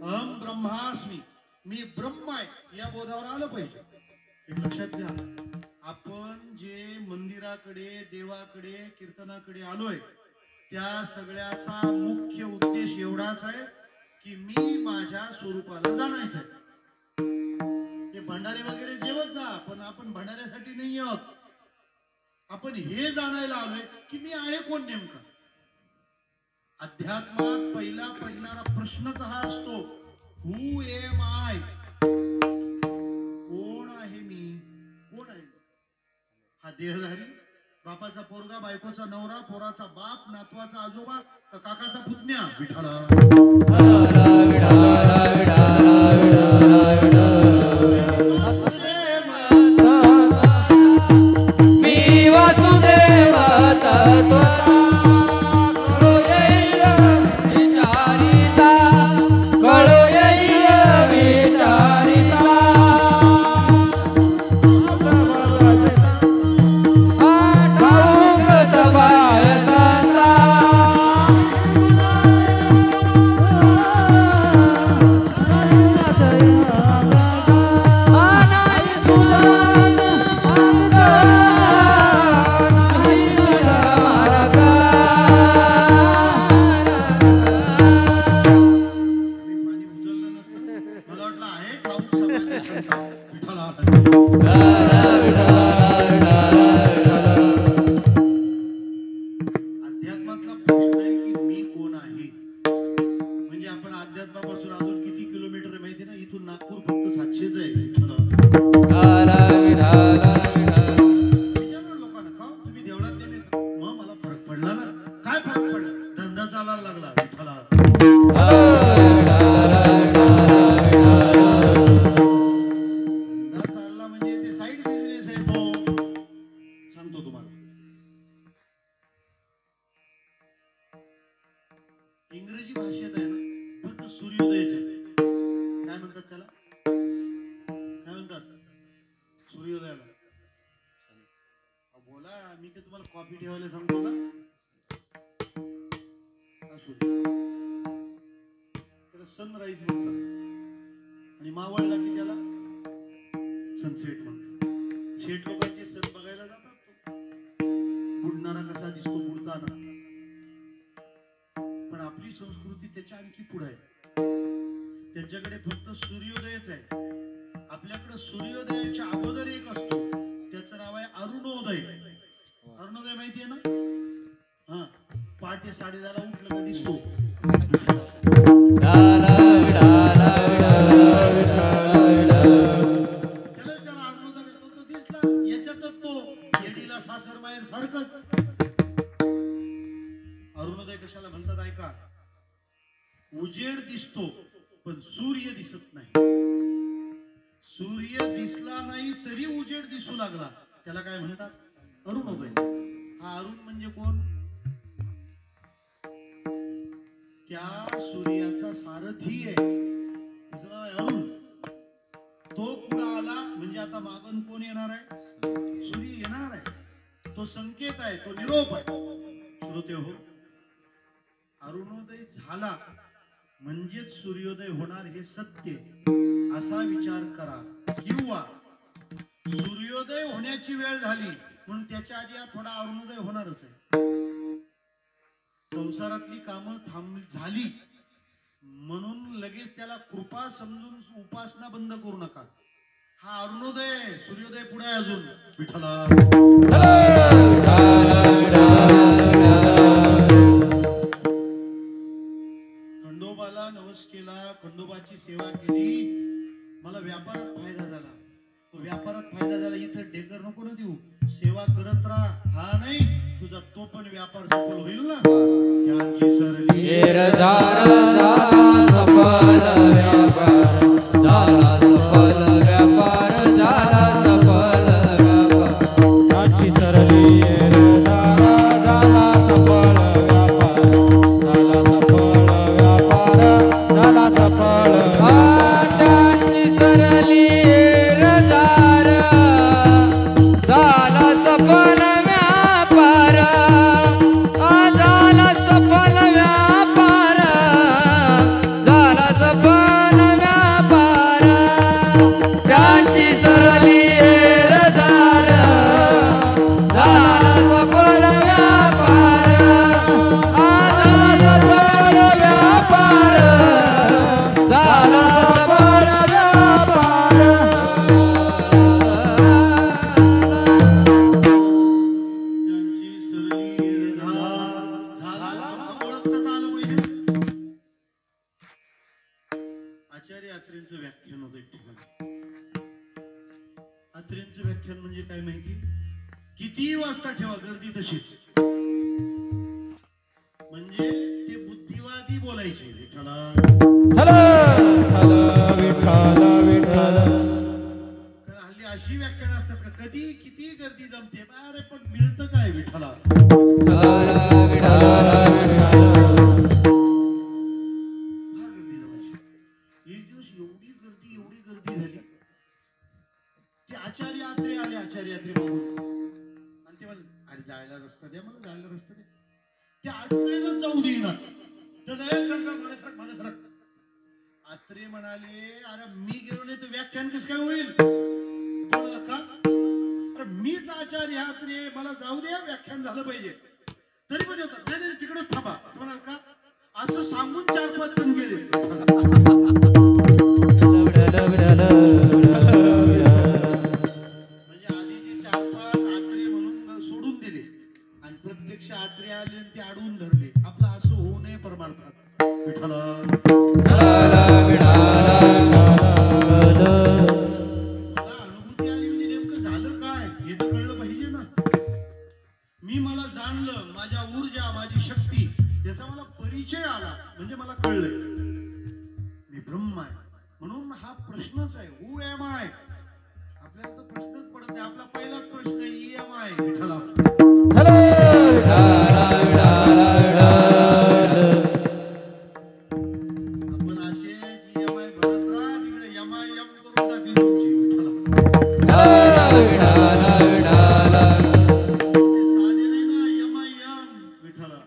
अहम ब्रह्मास्मी, मी ब्रह्म आहे या बोधावर आलं पाहिजे. हे लक्षात घ्या. आपण जे मंदिराकडे, देवाकडे, कीर्तनाकडे आलोय त्या सगळ्याचा मुख्य उद्देश एवढाच आहे की मी माझ्या स्वरूपाला जाणायचं आहे. हे भंडारे वगैरे जेवत जा, पण आपण भंडाऱ्यासाठी नाही आहोत. आपण हे जाणायला आलोय की मी आहे कोण नेमका. अध्यात्मात पहिला पडणारा प्रश्नच हा असतो, हू एम आय. कोण आहे मी? कोण आहे? हा देहधारी, बापाचा पोरगा, बायकोचा नवरा, पोराचा बाप, नातवाचा आजोबा, काकाचा पुतण्या. विठ्ठला मी वासुदेव तत्व इंग्रजी भाषेत आहे ना फक्त सूर्योदयाचे काय म्हणतात त्याला? काय म्हणतात? सूर्योदयाला. बोला, मी काय तुम्हाला कॉफी ठेवायला सांगतो का? त्याला सनराईज म्हणतात आणि मावळला की त्याला सनसेट म्हणतात. शेट लोकांचे सण बघायला जातात, बुडणारा कसा दिसतो बुडताना. पण आपली संस्कृती त्याच्या आणखी पुढे आहे. त्यांच्याकडे फक्त सूर्योदयच आहे. आपल्याकडे सूर्योदयाच्या अगोदर एक असतो, त्याचं नाव आहे अरुणोदय. अरुणोदय माहितीये ना? हा, पहाटे 10:30 उठलं का दिसतो. त्याला अरुणोदय तो दिसला, याच्यातच तो येडीला सासर माहेर सारखंच. अरुणोदय कशाला म्हणतात ऐका? उजेड दिसतो पण सूर्य दिसत नाही. सूर्य दिसला नाही तरी उजेड दिसू लागला, त्याला काय म्हणतात? अरुणोदय. हा अरुण म्हणजे कोण? त्या सूर्याचा सारथी आहे. अजून कोण येणार आहे? सूर्य येणार आहे. तो संकेत आहे, तो निरोप आहे. श्रोते हो, अरुणोदय झाला म्हणजेच सूर्योदय होणार हे सत्य असा विचार करा. किंवा सूर्योदय होण्याची वेळ झाली म्हणून त्याच्या आधी थोडा अरुणोदय होणारच आहे. संसारातली कामं झाली म्हणून लगेच त्याला कृपा समजून उपासना बंद करू नका. हा अरुणोदय, सूर्योदय पुढे अजून. विठ्ठला खंडोबाला नवस केला, खंडोबाची सेवा केली, मला व्यापारात फायदा झाला. तो व्यापारात फायदा झाला, इथं ढेकर नको ना देऊ, सेवा करत राहा. हा नाही तुझा तो पण व्यापार सफल होईल ना. यांची सरली सफल व्यापार झाला, सफल व्यापार झाला, सफल व्यापार. यांची सरली झाला सफल व्यापार झाला, सफल व्यापार झाला, सफल. त्यांची सरली रदार झाला सफल व्यापार, झाला सफल व्यापार, झाला सफल व्यापार. त्यांची सरली रदार झाला सफल व्यापार, झाला सफल व्यापार, झाला सफल व्यापार. यांची सरली झाला ओळखता आलं पाहिजे. आचार्य अत्रेंचं व्याख्यान होतं एक ठिकाणी. अत्रेंचं व्याख्यान म्हणजे काय माहिती? किती वाजता ठेवा गर्दी तशीच. म्हणजे ते बुद्धिवादी बोलायचे. विठ्ठला तर हल्ली अशी व्याख्यान असतात का कधी किती गर्दी जमते, अरे पण मिळतं काय विठ्ठला. फार गर्दी जमायची. एक दिवस एवढी गर्दी झाली की आचार्य आत्रे आले. आचार्य आत्रे बघून आणि ते म्हणले, अरे जायला रस्ता द्या, मला जायला रस्ता द्या. ते आत्रेला जाऊ देईनात. आत्रे म्हणाले, अरे मी गेलो नाही तर व्याख्यान कसं काय होईल. का? अरे मीच आचार्य आत्रे, मला जाऊ द्या, व्याख्यान झालं पाहिजे. तरी पण येतात, नाही नाही तिकडेच थांबा. म्हणाल का असं सांगून 4-5 जण गेले. म्हणजे आधीचे 4-5 आत्रे म्हणून सोडून दिले आणि प्रत्यक्ष आत्रे आले आणि ते अडवून धरले. आपलं असं होऊ नये परमार्थात. विठ्ठला अनुभूती आली म्हणजे नेमकं झालं काय हे तर कळलं पाहिजे ना. मला जाणलं, माझ्या ऊर्जा, माझी शक्ती याचा मला परिचय आला म्हणजे मला कळलं मी ब्रह्म आहे. म्हणून हा प्रश्नच आहे, हू एम आय. आपल्याला तर प्रश्नच पडत नाही. आपला पहिलाच प्रश्न EMI. विठ्ठला आपण असे EMI भरत राहा, तिकडे MIM करून टाकली तुमची. विठ्ठला ते साधे नाही ना MIM. विठ्ठला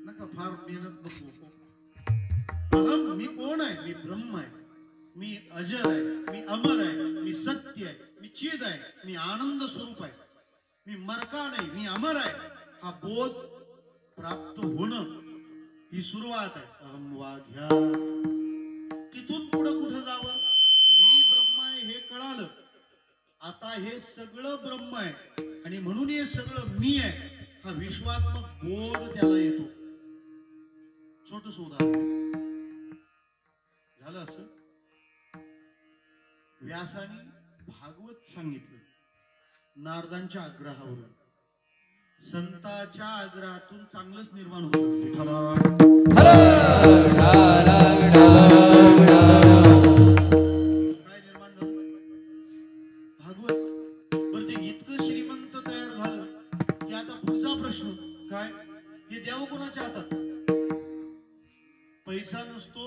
नका फार मेहनत नको. अहम, मी कोण आहे? मी ब्रह्म आहे, मी अजर आहे, मी अमर आहे, मी सत्य आहे, मी चिद आहे, मी आनंद स्वरूप आहे, मी मरका नाही, मी अमर आहे. हा बोध प्राप्त होणं ही सुरुवात आहे. अहम वाघ्या. तिथून पुढे कुठं जावं? मी ब्रह्म आहे हे कळालं. आता हे सगळं ब्रह्म आहे आणि म्हणून हे सगळं मी आहे हा विश्वात्मक बोध त्याला येतो. छोटस उदाहरण झालं असं. व्यासाने भागवत सांगितलं नारदांच्या आग्रहावरून. संताच्या आग्रहातून चांगलंच निर्माण होतं. विठ्ठला काय निर्माण झालं? भागवत. बरं ते इतकं श्रीमंत तयार झालं की आता पुढचा प्रश्न काय? हे द्यावं कोणाच्या हातात? पैसा नसतो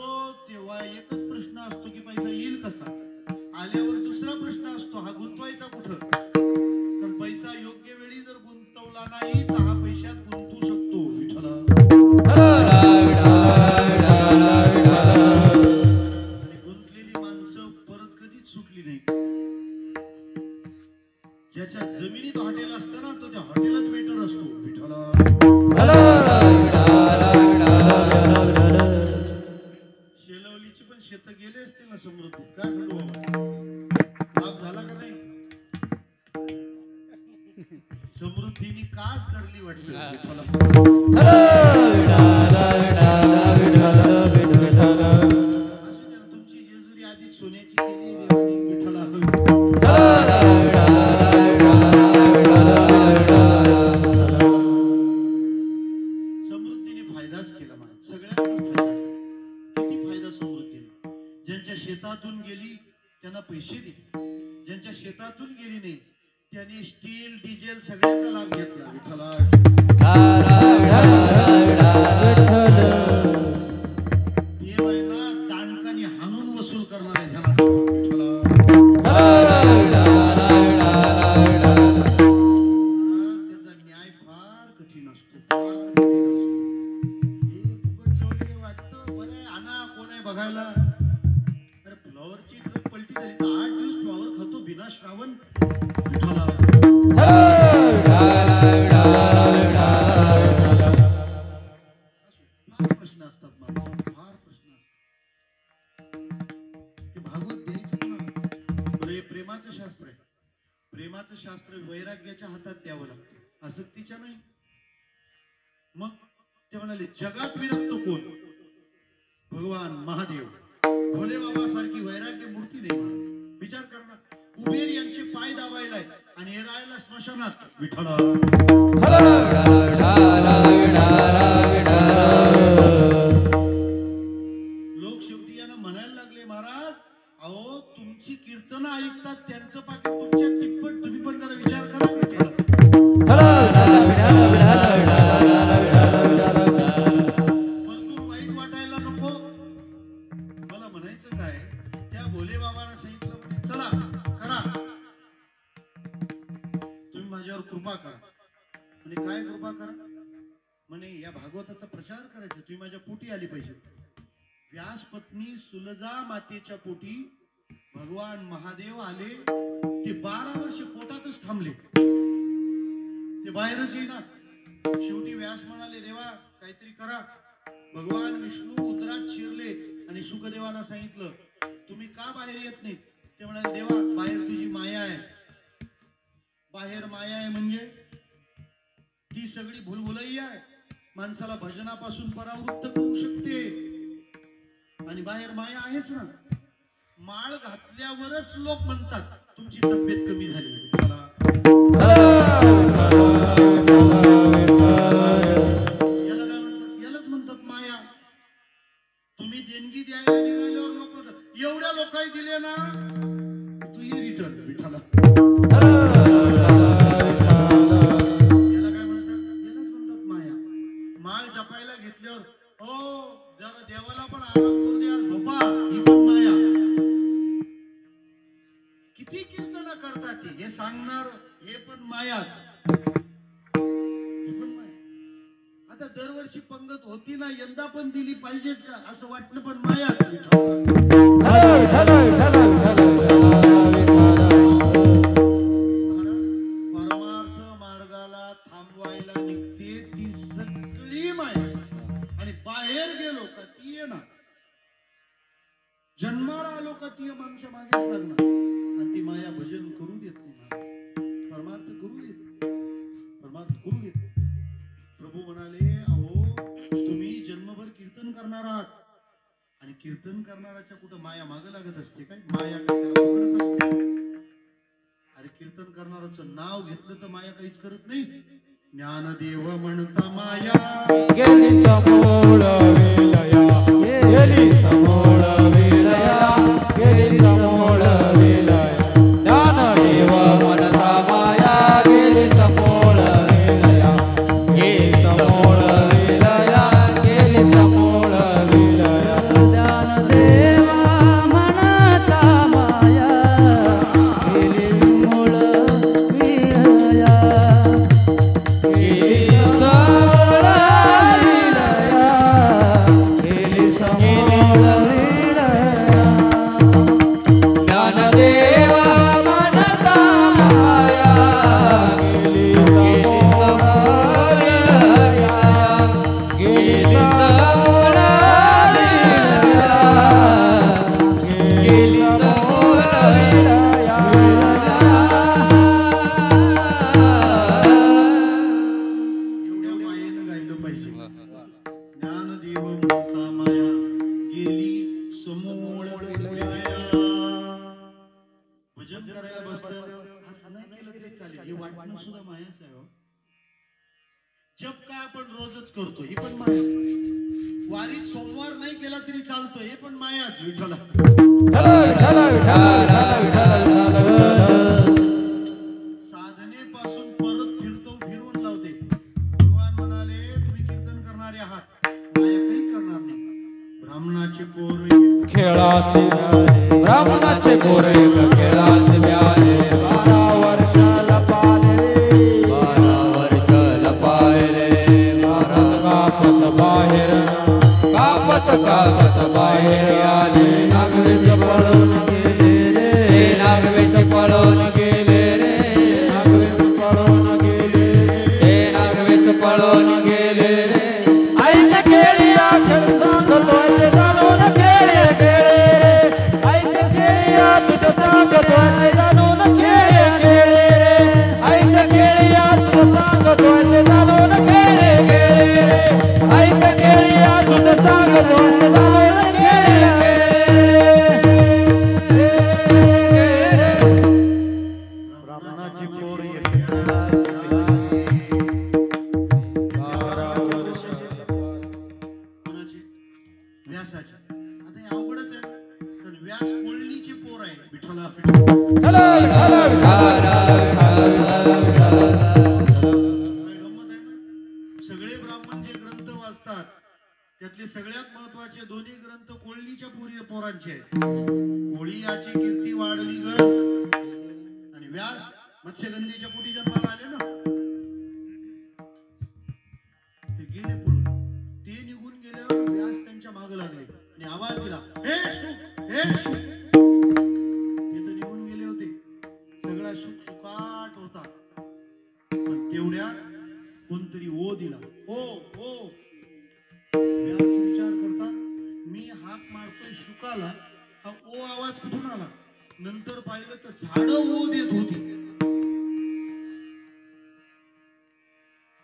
तेव्हा एकच प्रश्न असतो की पैसा येईल कसा. आल्यावर दुसरा प्रश्न असतो हा गुंतवायचा कुठं. तर पैसा योग्य वेळी जर गुंतवला नाही तर हा पैशात गुंतू शकतो. विठ्ठला गुंतलेली माणसं परत कधीच सुटली नाही. ज्याच्या जमिनीत हॉटेल असतं ना तो त्या हॉटेलात वेटर असतो. विठ्ठला शेलवलीची पण शेत गेले असतील ना समृद्धीत. काय म्हणू बाबा लाभ झाला का नाही. समृद्धीने कास धरली वाटतं. तुमची जेजुरी आधीच सोन्याची केली देवाने. विठ्ठला समृद्धीने फायदाच केला मला. सगळ्यांचा फायदा. किती फायदा समृद्धीने. ज्यांच्या शेतातून गेली त्यांना पैसे दिले. ज्यांच्या शेतातून गेली नाही त्यांनी स्टील डिझेल सगळ्याचा लाभ घेतला. विठ्ठला देव आहे ना दांडकाने हाणून वसूल करणार आहे ह्याला. त्याचा न्याय फार कठीण असतो. फार कठीण असतो. हे फुकटचं वगैरे वाटतं बरं आहे. आणा कोण आहे बघायला. अरे फ्लॉवरची ट्रक पलटी झाली तर 8 दिवस फ्लॉवर खातो बिना श्रावण. विठ्ठला फार प्रश्न असतात माणसाला. फार प्रश्न असतात. ते भागवत द्यायचं कोणाला. बरं हे प्रेमाचं शास्त्र आहे. प्रेमाचं शास्त्र वैराग्याच्या हातात द्यावं लागतं. आसक्तीच्या नाही. मग ते म्हणाले जगात विरक्त कोण. भगवान महादेव भोले बाबा सारखी वैराग्य मूर्ती नाही. विचार करा कुबेर यांचे पाय दाबायला आणि हे राहायला स्मशानात. विठ्ठला लोक शेवटी यांना म्हणायला लागले महाराज अहो तुमची कीर्तन ऐकतात त्यांचं पाकिट तुमच्या तिप्पट. तुम्ही पण जरा विचार करा. वरतून वाईट वाटायला नको. मला म्हणायचं काय त्या भोले बाबाला सांगितलं म्हणे चला करा तुम्ही माझ्यावर कृपा करा. म्हणे काय कृपा करा. म्हणे या भागवताचा प्रचार करायचा तुम्ही माझ्या पोटी आली पाहिजे. व्यास पत्नी सुलजा मातेच्या पोटी भगवान महादेव आले. ते 12 वर्ष पोटातच थांबले. ते बाहेरच येणार. शेवटी व्यास म्हणाले देवा काहीतरी करा. भगवान विष्णू उदरात शिरले आणि शुकदेवाला सांगितलं तुम्ही का बाहेर येत नाही. ते म्हणाले देवा बाहेर तुझी माया आहे. बाहेर माया आहे म्हणजे ती सगळी भुलभुलैया आहे. माणसाला भजनापासून परावृत्त करू शकते. आणि बाहेर माया आहेच ना. माळ घातल्यावरच लोक म्हणतात तुमची तब्येत कमी झाली. याला काय म्हणतात. यालाच म्हणतात माया. तुम्ही देणगी द्यायला निघाल्यावर लोक म्हणतात एवढ्या लोकांनी दिले ना तू ये रिटर्न. विठ्ठला याला काय म्हणतात. यालाच म्हणतात माया. माळ जपायला घेतल्यावर हो जरा देवाला पण आराम करू द्या झोपा. ही पण माया. किती कीर्तन करतात हे सांगणार हे पण मायाच. हे पण माया. आता दरवर्षी पंगत होती ना यंदा पण दिली पाहिजेच का असं वाटणं पण मायाच. परमार्थ मार्गाला थांबवायला निघते ती सगळी माया. आणि बाहेर गेलो का ती येणार. जन्माला आलो का ती आमच्या मागेच लागणार. आणि ती माया भजन करू देत नाही. परमार्थ करू देत. परमार्थ करू देत. प्रभू म्हणाले अहो तुम्ही जन्मभर कीर्तन करणार आहात. आणि कीर्तन करणाऱ्याच्या कुठं माया मागे लागत असते काय. माया काय त्याला पकडत असते. अरे कीर्तन करणाऱ्याचं नाव घेतलं तर माया काहीच करत नाही. ज्ञानदेव म्हणता माया गेली समोर विलया. गेली समोर विलया. गेली समोर विलया. ज्ञानदेव म्हणता माया गेली समोर विलया. गेली समोर विलया. गेली समोर विलया. ज्ञानदेव मोठा माया गेली समूळ विलया. भजन करायला बसलं हात नाही केलं तरी चालेल, हे वाटणं सुद्धा मायाच आहे हो. जप काय आपण रोजच करतो हे पण माया. वारीत सोमवार नाही केला तरी चालतो हे पण मायाच. विठ्ठला साधनेपासून परत फिरून लावते. भगवान म्हणाले तुम्ही कीर्तन करणारे आहात, माया काही करणार नाही. ब्राह्मणाचे पोर खेळाचे ब्राह्मणाचे पोरे खेळाचे प्यारे. 12 वर्षाला पाले रे, 12 वर्षाला पायरे. कापत बाहेर कापत बाहेर आले. नागवेच पळून गेले रे, नागवेच पळून गेले रे, नागवेच पळून गेले रे, नागवेच पळून गेले रे. आईच्या केळीया खेळ सांगतो ऐसे जाणून खेळे खेळे रे. आईच्या केळीया तुझं सांगतो ऐसे जाणून खेळे खेळे रे. आईच्या केळीया तुझं सांगतो ऐसे जाणून खेळे खेळे रे. आईच्या केळीया तुझं सांगतो ऐसे जाणून खेळे खेळे रे. ब्राह्मणाचे पोर व्यासाचे. आता हे अवघडच आहे तर व्यास कोळणीचे पोर आहे. विठ्ठला गंमत आहे ना. सगळे ब्राह्मण जे ग्रंथ वाचतात त्यातले सगळ्यात महत्वाचे दोन्ही ग्रंथ कोळणीच्या पोरांचे आहेत. कोळी याची कीर्ती वाढली ग आणि व्यास मत्स्यगंधीच्या पोटी जन्माला आले ना. ते गेले पळून. ते निघून गेल्यावर व्यास त्यांच्या मागे लागले आणि आवाज दिला, हे शुक हे शुक. ते तर निघून गेले होते. सगळा शुक सुकाट होता. पण तेवढ्यात कोणतरी ओ दिला. ओ ओ. व्यास विचार करतात मी हाक मारतोय शुकाला, हा ओ आवाज कुठून आला. नंतर पाहिलं तर झाड ओ देत होती.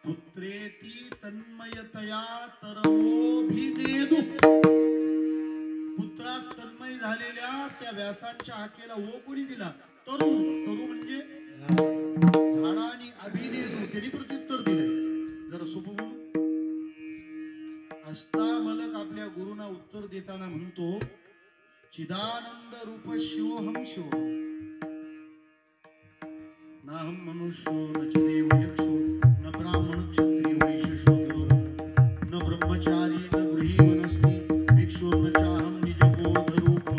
पुत्रेती तन्मयतया तरवोभिनेदु. पुत्रात तन्मय झालेल्या त्या व्यासांच्या हाकेला ओ कोणी दिला. तरु. तरु म्हणजे झाडाने अभिनेदु. त्यांनी प्रत्युत्तर दिलंय. जरा सोपं बोलू. हस्तामलक आपल्या गुरुना उत्तर देताना म्हणतो चिदानंद रूप शिवोहम शिवोहम. नाहम मनुष्यो न च देव यक्षो न ब्राह्मण क्षत्रिय वैश्य शूद्रो न ब्रह्मचारी न गृही वनस्ति भिक्षुर न चाहम निजबोध रूप.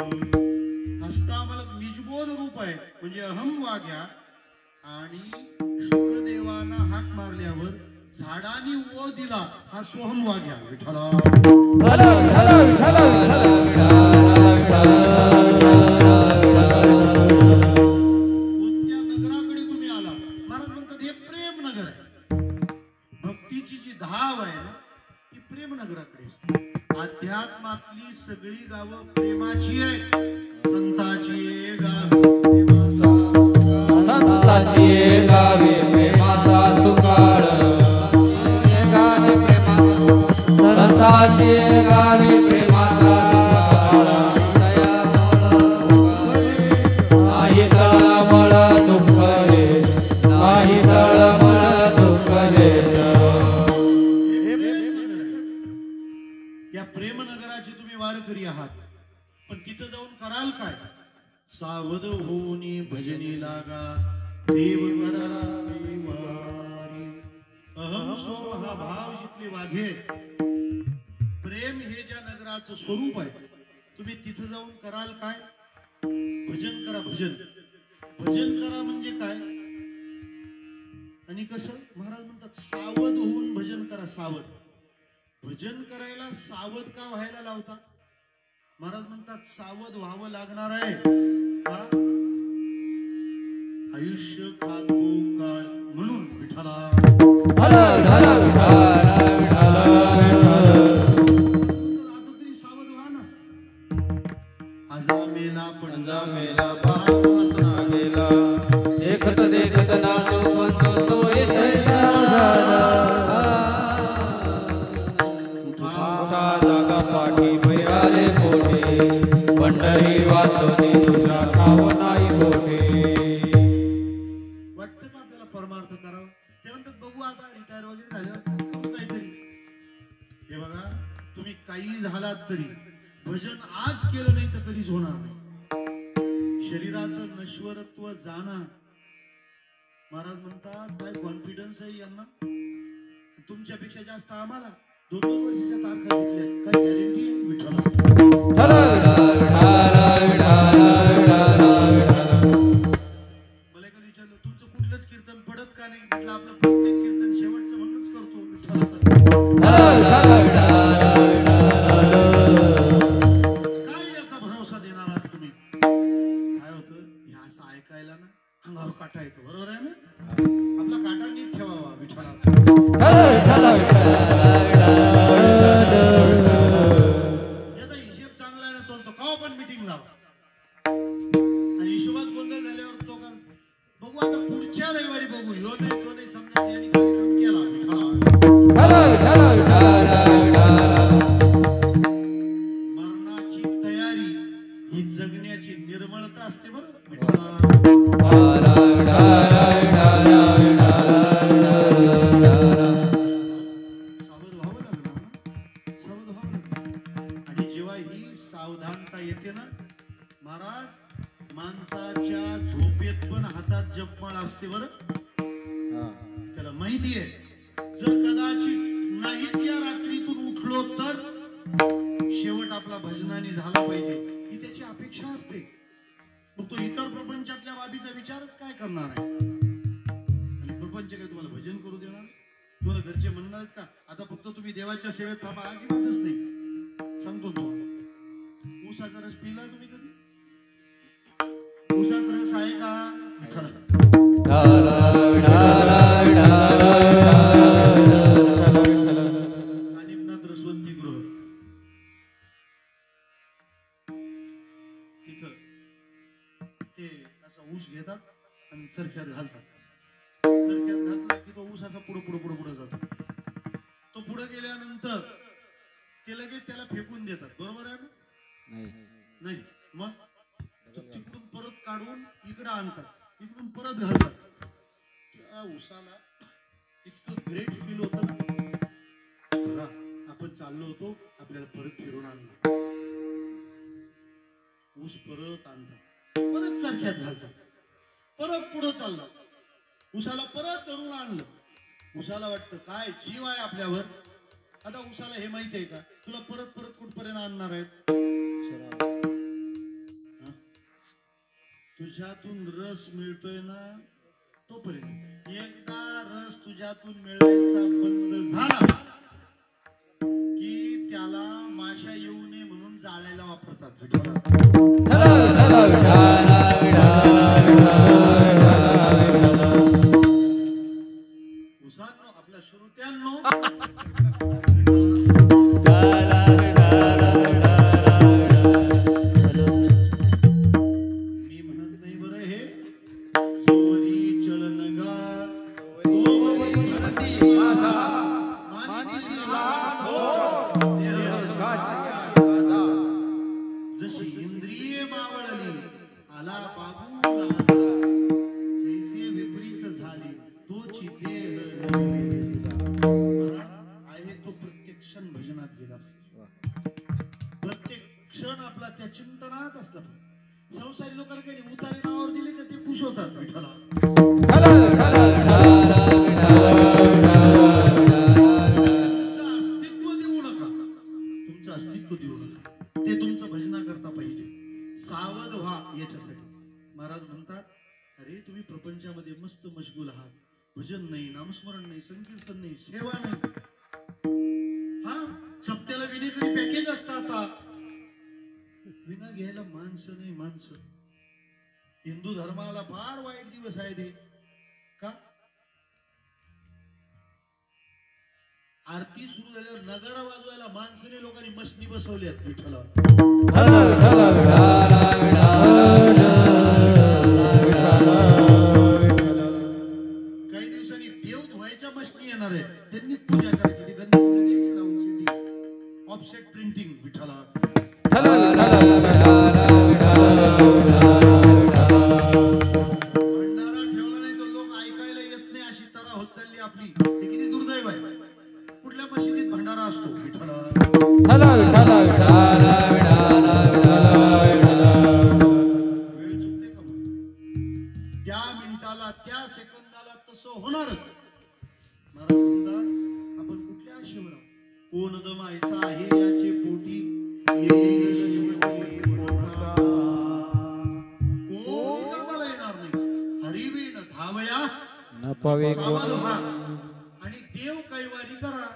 हस्तामलक निजबोध रूप आहे म्हणजे अहम वाग्या. आणि शुक्रदेवांना हाक मारल्यावर झाडांनी ओ दिला हा सोहम वाग्या. विठ्ठला अध्यात्मातली सगळी गावं प्रेमाची आहे. संताची गावी संताची गावी प्रेमाचा सुकाळ. संताची गावी प्रेमाचा नाही तळमळ दुःख लेश, नाही तळमळ दुःख लेश. या प्रेमनगराची तुम्ही वारकरी आहात पण तिथं जाऊन कराल काय. सावध होनी भजनी लागा देव करावे वारी. अहम सोम हा भाव जिथले वाघे. प्रेम हे ज्या नगराचं स्वरूप आहे तुम्ही तिथं जाऊन कराल काय. भजन करा. भजन भजन करा म्हणजे काय आणि कसं. महाराज म्हणतात सावध होऊन भजन करा. सावध. भजन करायला सावध का व्हायला लावता. महाराज म्हणतात सावध व्हावं लागणार आहे का. आयुष्य खातो काळ म्हणून. विठ्ठला आता तरी सावध व्हा ना. आजा मेला पण मेला बाप असना गेला. देखत देखत नातो बंधू तो येते सारा. मोठा जागा पाठी भयाले मोठे पंढरी वाचोनी तुझा ठाव नाही मोठे. वाटतं का आपल्याला परमार्थ करावा? ते म्हणतात बघू आता रिटायर वगैरे झाल्यावर करू काहीतरी. हे बघा, तुम्ही काही झालात तरी भजन आज केलं नाही तर कधीच होणार नाही. शरीराचं नश्वरत्व जाणं. महाराज म्हणतात काय कॉन्फिडन्स आहे यांना, तुमच्यापेक्षा जास्त आम्हाला 2-2 वर्षाच्या तारखा घेतल्या, काय गॅरंटी आहे विठ्ठला? मला एका विचारलं तुमचं कुठलंच कीर्तन पडत का नाही? म्हटलं आपलं प्रत्येक कीर्तन शेवटचं म्हणूनच करतो विठ्ठला. काय याचा भरोसा देणार आहात तुम्ही? काय होतं हे असं ऐकायला ना अंगावर काटा येतो, बरोबर आहे ना? आपला काटा नीट ठेवावा विठ्ठला. याचा हिशेब चांगला आहे ना, तो का पण मीटिंग लावा आणि हिशोबात गोंधळ झाल्यावर तो का बघू आता पुढच्या रविवारी बघू, ह्यो नाही तो नाही समजायचं यांनी कार्यक्रम केला मरणाची तयारी ही जगण्याची निर्मळता असते बरं विठ्ठला. आणि जेव्हा ही सावधानता येते ना महाराज, माणसाच्या झोपेत पण हातात जपमाळ असते बरं. त्याला माहितीये जर कदाचित नाहीच या रात्रीतून उठलो तर शेवट आपला भजनाने झाला पाहिजे ही त्याची अपेक्षा असते. मग तो इतर प्रपंचातल्या बाबीचा विचारच काय करणार आहे? आणि प्रपंच काय तुम्हाला भजन करू देणार? तुम्हाला घरचे म्हणणार आहेत का आता फक्त तुम्ही देवाच्या सेवेत थांबा? अजिबातच नाही. सांगतो तुम्हाला, ऊसाचा रस पिला तुम्ही कधी? ऊसाचा रस आहे का? कानिपनाथ रसवंती गृह तिथं ते असा ऊस घेतात आणि चरख्यात घालतात. चरख्यात घातला की तो ऊस असा पुढे जातो. तो पुढे गेल्यानंतर ते लगेच त्याला फेकून देतात, बरोबर आहे ना? नाही मग तिकडून परत काढून इकडे आणतात, इकडून परत घालतात. त्या ऊसाला इतकं ग्रेट फील होतं ना, बघा आपण चाललो होतो आपल्याला परत फिरून आणलं, ऊस परत आणतात, परत चरख्यात घालतात, परत पुढे चालला, ऊसाला परत धरून आणलं. ऊसाला वाटतं काय जीव आहे आपल्यावर. आता ऊसाला हे माहिती आहे का तुला परत परत कुठपर्यंत आणणार आहेत? तुझ्यातून रस मिळतोय ना तोपर्यंत. एकदा रस तुझ्यातून मिळायचा बंद झाला की त्याला माशा येऊ नये म्हणून जाळायला वापरतात. उसांनो आपल्या श्रोत्यांनो संसारी लोकांना काही उतारे नावावर दिले का ते खुश होतात विठ्ठला. तुमचं अस्तित्व देऊ नका, तुमचं अस्तित्व देऊ नका, ते तुमचं भजना करता पाहिजे. सावध व्हा याच्यासाठी. महाराज म्हणतात अरे तुम्ही प्रपंचामध्ये मस्त मशगूल आहात, भजन नाही, नामस्मरण नाही, संकीर्तन नाही, सेवा नाही. हा सप्त्याला विनेकरी पॅकेज असतात. विना घ्यायला माणसं नाही माणसं. हिंदू धर्माला फार वाईट दिवस आहे ते का? आरती सुरू झाल्यावर नगारा वाजवायला माणसाने लोकांनी मशनी बसवल्यात विठ्ठला. काही दिवसांनी देव धुवायच्या मशनी येणार आहे, त्यांनी पूजा करायची. ऑफसेट प्रिंटिंग विठ्ठला भंडारा ठेवला नाही तर लोक ऐकायला येत नाही अशी तरा होत चालली आपली. हे किती दुर्दैव आहे. कुठल्या मशिदीत भंडारा असतो विठ्ठला वेळ चुकते का मग? त्या मिनिटाला त्या सेकंदाला तसं होणारच. महाराज म्हणतात आपण कुठल्या आशेवर आहोत? कोण दमायचा आहे याचे पोटी येईल शेवटी मोठा. कोण कामाला येणार नाही. हरिबीन धावया न पवे सावध व्हा आणि देव कैवारी करा.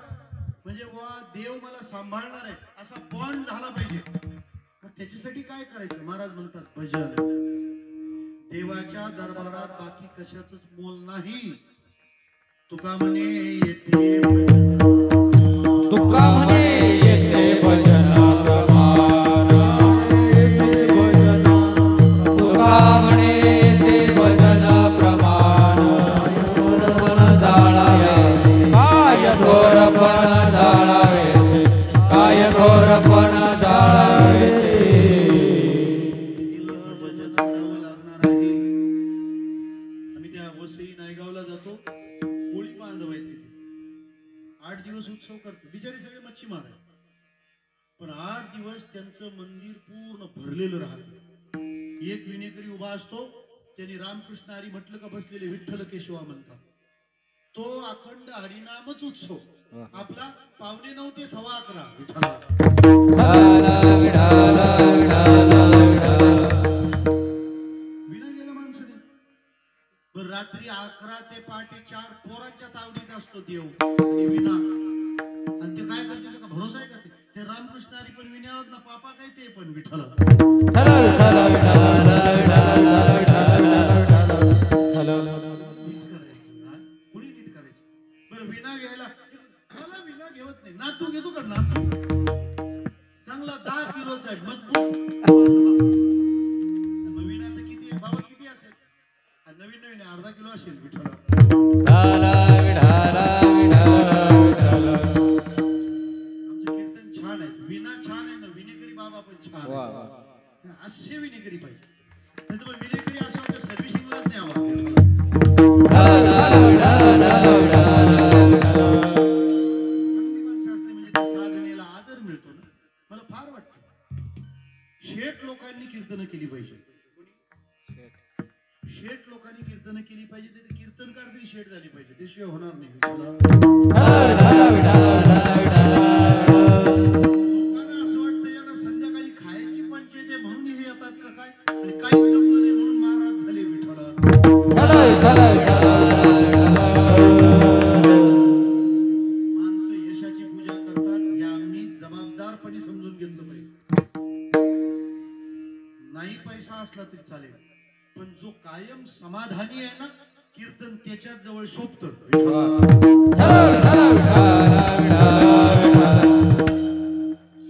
म्हणजे वा देव मला सांभाळणार आहे असा बॉन्ड झाला पाहिजे. मग त्याच्यासाठी काय करायचं? महाराज म्हणतात भजन. देवाच्या दरबारात बाकी कशाचंच मोल नाही. तुका म्हणे येते भजन. तुका म्हणे येते भजन प्रमाण. तुका म्हणे येते भजन प्रमाण. काय थोरपण जाळावे, काय थोरपण जाळावे. भजन करावं लागणार आहे. आम्ही त्या वसई नायगावला जातो. कोळी बांधव आहे तिथे. 8 दिवस उत्सव करतो. बिचारे सगळे मच्छीमार आहे. पण 8 दिवस त्यांचं मंदिर पूर्ण भरलेलं राहतं. एक विनेकरी उभा असतो. त्यांनी रामकृष्ण हरी म्हटलं का बसलेले विठ्ठल केशवा म्हणतात. तो अखंड हरिनामच उत्सव. आपला 9:45 ते 11:15 विठ्ठला. विना गेला माणसाने. बरं रात्री 11 ते पहाटे 4 पोरांच्या तावडीत असतो देव आणि विना. आणि ते काय करते का भरोसा आहे का? ते रामकृष्ण हरी पण विण्यावर ना पापा काय ते पण विठ्ठल. कोणी नीट करायचं. बरं विना घ्यायला मला विना घेवत नाही. नातू घेतो का? नातू चांगला 10 किलोचा आहे मजबूत. विना तर किती आहे बाबा? किती असेल? नवीन नवीन 1/2 किलो असेल विठ्ठला. आमचं कीर्तन छान आहे. विना छान आहे ना. विनेकरी बाबा पण छान आहे. असे विनेकरी पाहिजे. नाही तर मग विनेकरी असं वाटतं सर्व्हिसिंगलाच न्यावा. चांगली माणसं असली म्हणजे त्या साधनेला आदर मिळतो ना. मला फार वाटतं शेठ लोकांनी कीर्तन केली पाहिजे. शेठ लोकांनी कीर्तन केली पाहिजे. ते कीर्तनकार तरी शेठ झाली पाहिजे. त्याशिवाय होणार नाही. लोकांना असं वाटतं यांना संध्याकाळी खायची पंचायत आहे म्हणून हे येतात का काय? आणि काही जमलं नाही म्हणून महाराज झाले विठ्ठला. माणसं यशाची पूजा करतात हे आम्ही जबाबदारपणे समजून घेतलं पाहिजे. नाही पैसा असला तरी चालेल पण जो कायम समाधानी आहे ना कीर्तन त्याच्याच जवळ शोभतं.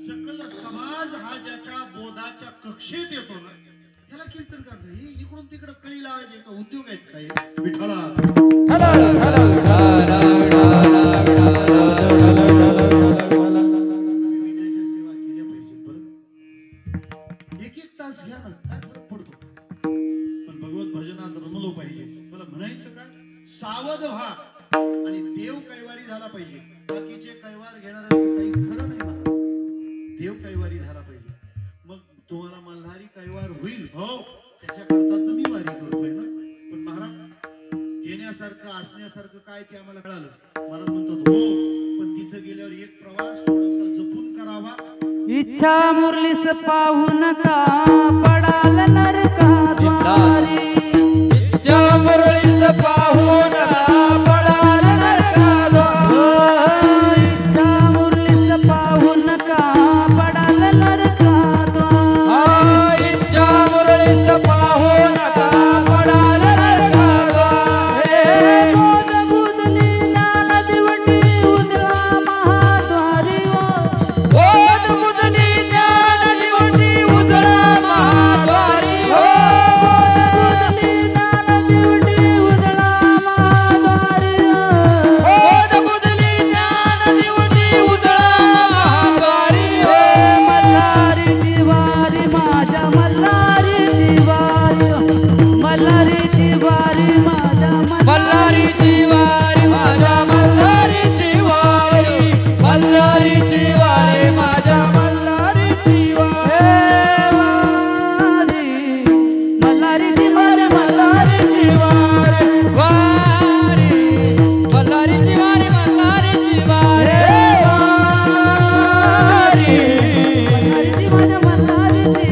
सकल समाज हा ज्याच्या बोधाच्या कक्षेत येतो ना त्याला कीर्तन करतात. हे इकडून तिकडं कळी लावायचे का उद्योग आहेत काय विठ्ठला. विनयाच्या सेवा केल्या पाहिजे. बरं 1-1 तास घ्या ना काय फरक पडतो. पण भगवत भजनात रमलो पाहिजे. मला म्हणायचं काय सावध व्हा आणि देव कैवारी झाला पाहिजे. बाकीचे कैवार घेणाऱ्यांचं काही खरं नाही. महाराज देव कैवारी झाला पाहिजे. मग तुम्हाला मल्हारी कैवार होईल हो त्याच्याकरता तर मी वारी करतोय ना. पण महाराज घेण्यासारखं असण्यासारखं काय ते आम्हाला कळालं. महाराज म्हणतात हो पण तिथं गेल्यावर एक प्रवास थोडासा जपून करावा. इच्छा मुरलीस पाहू नका पडाल नरकाद्वारी. इच्छा मुरलीस पाहू नका पडाल नरकाद्वारी. इच्छा मुरलीस पाहू नका पडाल नरकाद्वारी. इच्छा मुरलीस पाहू नका पडाल नरकाद्वारी. बोध बुधली ज्ञान दिवटी उजळा महाद्वारी. बोध बुधली ज्ञान दिवटी उजळा महाद्वारी. बोध मल्हारीची माझ्या मल्हारीची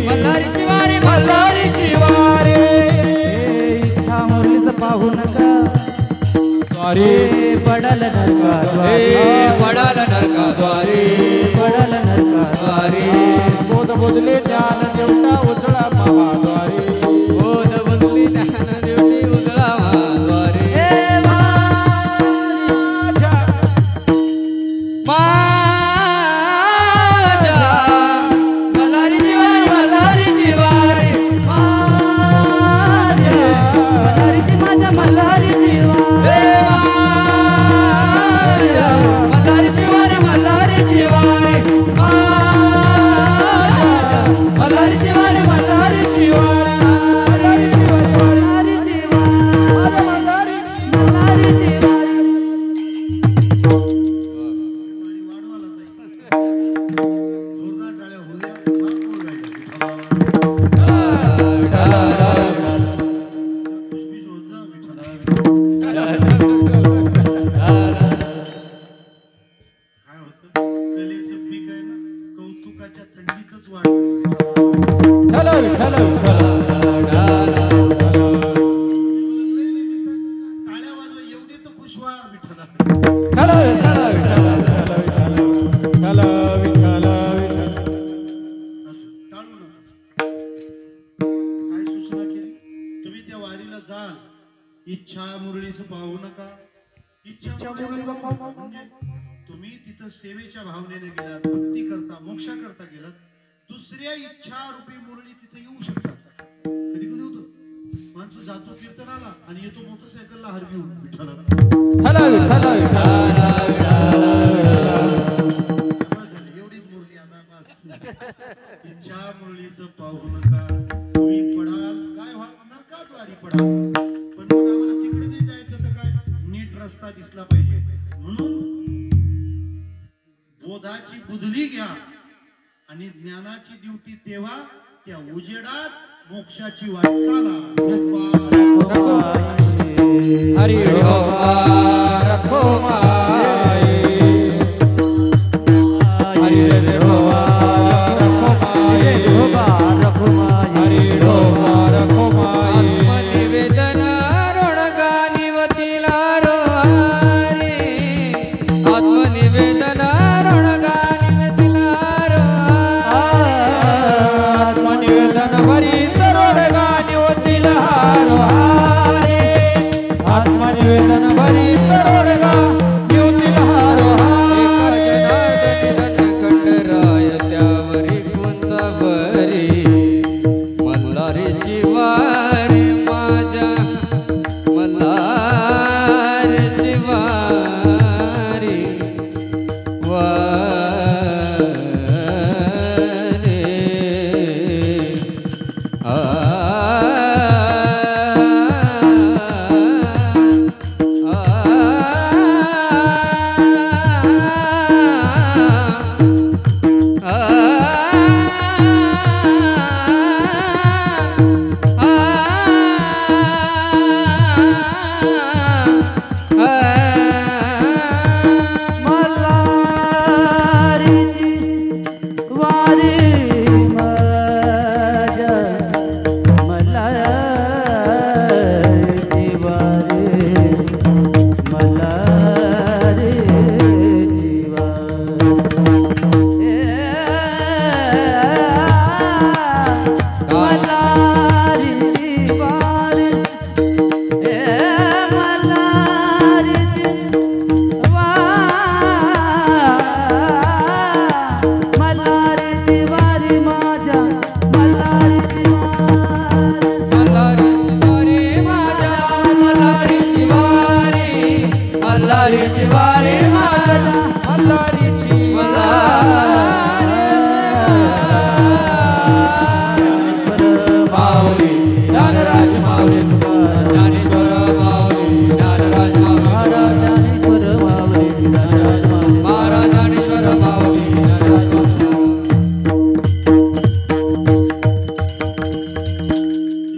मल्हारीची वारी मल्हारीची वारी इच्छा मुरलीचं पाहू नका द्वारे पडल नरकाद्वारे पडाल नरकाद्वारे पडल नरकाद्वारे बोध बोधले ज्ञान देवता उजळा महाद्वारे बोध बोधले ज्ञान देवते उजळा महाद्वारे माझ्या मल्हारीची वारी मल्हारीची वारी मल्हारीची माझ्या मल्हारीची मल्हारीची वारी मल्हारीची वारी मल्हारीची वारी मल्हारीची वारी जोरदार टाळ्या होऊ द्या. फार गोड गायलं. खुशबीज होत जा विठ्ठला. काय होतं कलेचं पीक आहे ना कौतुकाच्या थंडीतच वाढतं. टाळ्या वाजवा एवढी तर खुश व्हा विठ्ठला. टाळू नका. काय सूचना केली तुम्ही त्या वारीला जाल इच्छा मुरळीचं पाहू नका. इच्छा मुरळी म्हणजे तुम्ही तिथं सेवेच्या भावनेने गेलात भक्ती करता मोक्षा करता गेलात दुसऱ्या इच्छा रूपी मुरळी तिथे येऊ शकतात. कधी कधी होतं माणूस जातो कीर्तनाला आणि येतो मोटरसायकलला हार घेऊन विठ्ठला. एवढीच मुरली आता बस. इच्छा मुरळीचं पाहू नका. तुम्ही पडाल काय व्हा नरकाद्वारी पडाल पण मग आम्हाला तिकडे नाही जायचं तर काय नीट रस्ता दिसला पाहिजे म्हणून बोधाची बुधली घ्या आणि ज्ञानाची ड्युटी तेव्हा त्या उजेडात मोक्षाची वाटचाला हरि रखो माई हरि रखो माई आत्मनिवेदन ऋणगानिवतीला रोहारी आत्मनिवेदन ऋणगानिवतीला रोहारी आत्मनिवेदन भरी ऋणगानिवतीला रोहारी आत्मनिवेदन भरी ऋणगानिवतीला रोहारी जनार्दनी कंठराय त्यावरी कुंचा भरी मल्हारीची वारी माझ्या मल्हारीची वारी मल्हारीची वारी माझ्या मल्हारीची माऊली ज्ञानराज माऊली ज्ञानेश्वर माऊली ज्ञानराज ज्ञानेश्वर माऊली महाराज ज्ञानेश्वर माऊली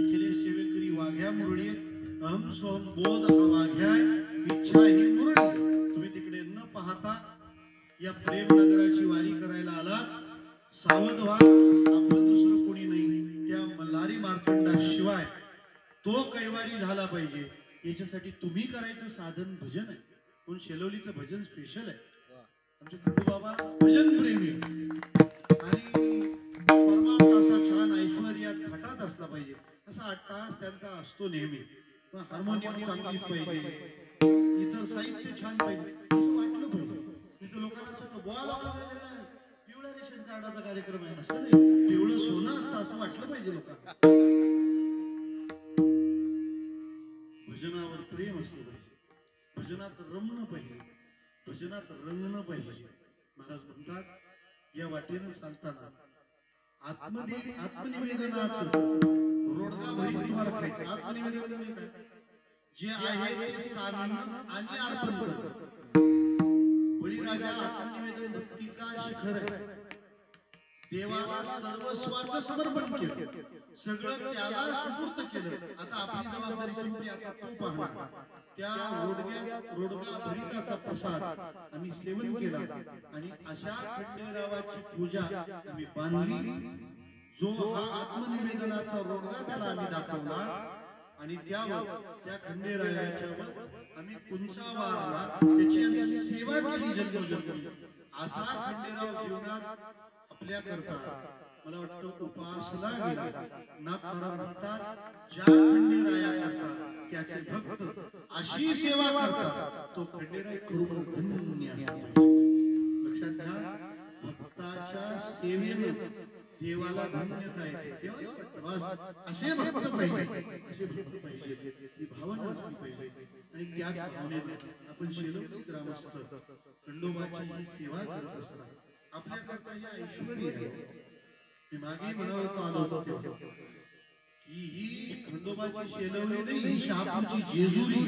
इथले सेवेकरी वाघ्या मुरळी अहम सोम बोध हा वाघ्या इच्छा ही मुरळी तुम्ही तिकडे या प्रेमनगराची वारी करायला आलात, सावध व्हा. आपलं दुसरं कोणी नाही, त्या मल्हारी मार्तंडाशिवाय तो कैवारी झाला पाहिजे. याच्यासाठी तुम्ही करायचं साधन भजन आहे. पण शेलवलीचं भजन स्पेशल आहे. आमचे खंडू बाबा भजन प्रेमी आणि परमार्थ असा छान ऐश्वर्यात थाटात असला पाहिजे. असा 8 तास त्यांचा असतो नेहमी. हार्मोनियम चांगली पाहिजे, इतर साहित्य छान पाहिजे, असं वाटलं पाहिजे. इथं लोकांना पिवळ्या रेशन कार्डाचा कार्यक्रम आहे असं नाही, पिवळं सोनं असतं असं वाटलं पाहिजे लोकांना. भजनावर प्रेम असलं पाहिजे, भजनात रमणं पाहिजे, भजनात रंगणं पाहिजे. महाराज म्हणतात या वाटेनं चालताना आत्मनिवेदनाचं रोडगा भरी तुम्हाला करायचं. आत्मनिवेदन म्हणजे काय? जे आहे ते साधनं आणि अर्पण करणं. बळीराजा आत्मनिवेदन भक्तीचा शिखर आहे. देवाला सर्वस्वाचं समर्पण केलं, सगळं त्याला सुपूर्त केलं. आता आपली जबाबदारी संपली, आता तो पाहणार. त्या रोडगा भरिताचा प्रसाद आम्ही सेवन केला आणि अशा खंडेरावाची पूजा आम्ही बांधली. जो हा आत्मनिवेदनाचा रोडगा त्याला आम्ही दाखवला आणि त्यावर त्या खंडेरायाच्यावर आम्ही कुंचा वारला, त्याची आम्ही सेवा केली जन्मोजन्मी. असा खंडेराव जीवनात आपल्या करता मला वाटतं उपासला गेला. नाथ महाराज म्हणतात ज्या खंडेराया करता त्याचे भक्त अशी सेवा करतात तो खंडेराय करून धन्य असतो. लक्षात घ्या, भक्ताच्या सेवेने देवाला धन्यता येते. देवाला असे भक्त पाहिजे, असे भक्त पाहिजे, ही भावना असली पाहिजे. आणि त्याच भावनेने आपण शेलवली ग्रामस्थ खंडोबाची सेवा करत असतात. आपल्याकरता या ऐश्वर्य आहे. मी मागे म्हणत आलो होतो की ही खंडोबाची शेलवली नाही, ही शहापूरची जेजुरी.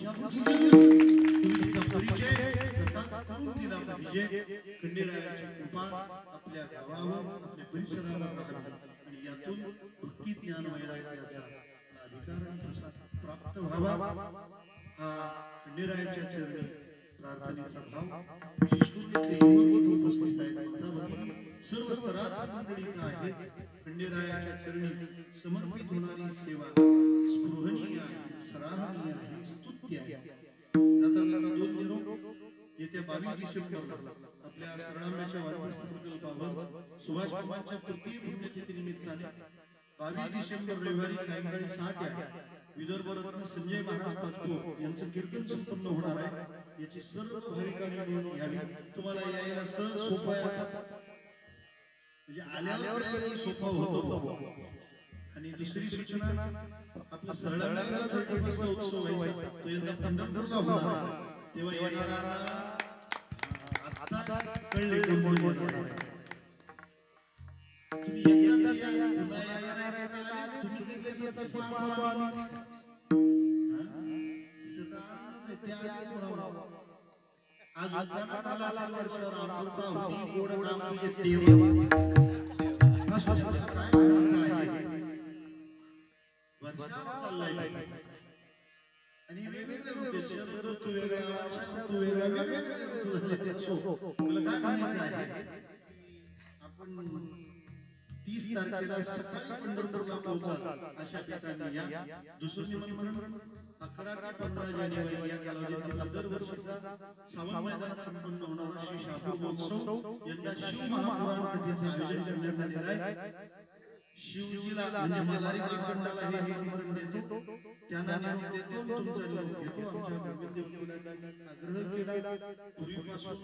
शहापूरची जेजुरी तुम्ही तिचा परिचय तसाच करून दिला पाहिजे. खंडेरायाची कृपा आपल्या गावावर आपल्या परिसराला राहावी आणि यातून भक्ती ज्ञान वैराग्याचा अधिकार आणि प्रसाद प्राप्त व्हावा. हा खंडेरायाच्या चरणी प्रार्थनेचा भाव. विशेष करून युवक उपस्थित आहेत, सर्व स्तरात मंडळींना आहे. खंडेरायाच्या चरणी समर्पित होणारी सेवा स्पृहणीय आहे, सराहनीय आहे, स्तुत्य आहे. जाता जाता 2 निरोप. येत्या 22 डिसेंबरला आपल्या सरळांब्याच्या वाढदिवसावर सुभाष बाबांच्या तृतीय पुण्यतिथी निमित्ताने 22 डिसेंबर रविवारी सायंकाळी 7 या विदर्भ रत्न संजय महाराज पाचपूर यांचं कीर्तन संपन्न होणार आहे. याची सर्व भाविकांनी नोंद घ्यावी. तुम्हाला यायला सहज सोपा आहे, म्हणजे आल्यावर सोपा होतो. आणि दुसरी सूचना, आपला सरळांब्याला उत्सव व्हायचा तो यंदा पंढरपूरला होणार. तेव्हा येणारा आता कळले कोण होणार आहे. तुम्ही एकदा या, पुन्हा येणार तुम्ही तिथे तर पाहा. आज उद्यानात आला असेल वर्षावर अमृता होती गोड नाम तुझे देव. काय म्हणायचं आहे? वर्षावर चाललाय आणि वेगवेगळे होते. शरद ऋतू वेगळा, वर्षा ऋतू वेगळा, वेगवेगळे ऋतू. तुला काय म्हणायचं आहे? आपण 30 तारखेला सकाळी पंढरपूरला पोहोचाल अशा ठिकाणी या. दुसरं निमंत्रण 11 ते 15 जानेवारी या कालावधीत दरवर्षीचा श्रावण मैदानात संपन्न होणारा श्री शापूर महोत्सव यंदा शिव महापुराण कथेचे आयोजन करण्यात आलेले आहे. शिवजीला म्हणजे मल्हारी मार्तंडाला हे निमंत्रण देतो, त्यांना निरोप देतो, तुमचा निरोप घेतो. आमच्या गोविंददेवकीला आग्रह केला पूर्वीपासून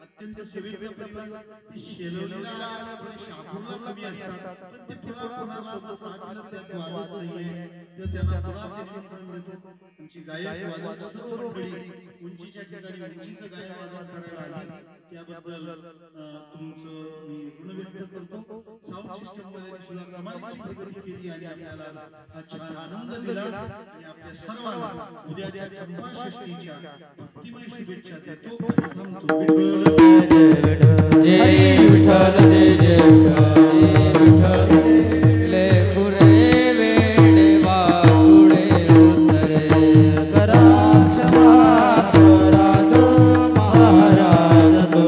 अत्यंत सेवेचा परिवार. ते शेलवलीला आल्यामुळे शापूरला कमी असतात, पण ते पुन्हा सोबत राहतील. त्यात वादच नाहीये. तर त्यांना पुन्हा ते निमंत्रण देतो. तुमची गायक वादक सर्व मंडळी उंचीच्या ठिकाणी उंचीचं गायक वादन करायला आली, त्याबद्दल तुमचं मी ऋण व्यक्त करतो. साऊंड सिस्टम वाल्यांनी सुद्धा कमालीची प्रगती केली आणि आपल्याला हा छान आनंद दिला. आणि आपल्या सर्वांना उद्याच्या चंपाषष्ठीच्या भक्तिमय शुभेच्छा देतो. जय विठ्ठल, जय जय विठ्ठल. लेकुरे वेडे वाकुडे उतरे, करा क्षमा करा तो महाराज तो.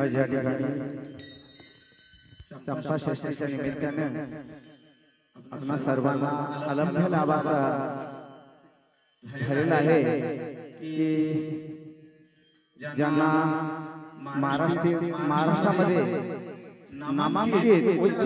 आज या ठिकाणी चंपा षष्टीच्या निमित्ताने आपणा सर्वांना अलभ्य लाभाचा झालेला आहे की ज्यांना महाराष्ट्रामध्ये नामांकित उच्च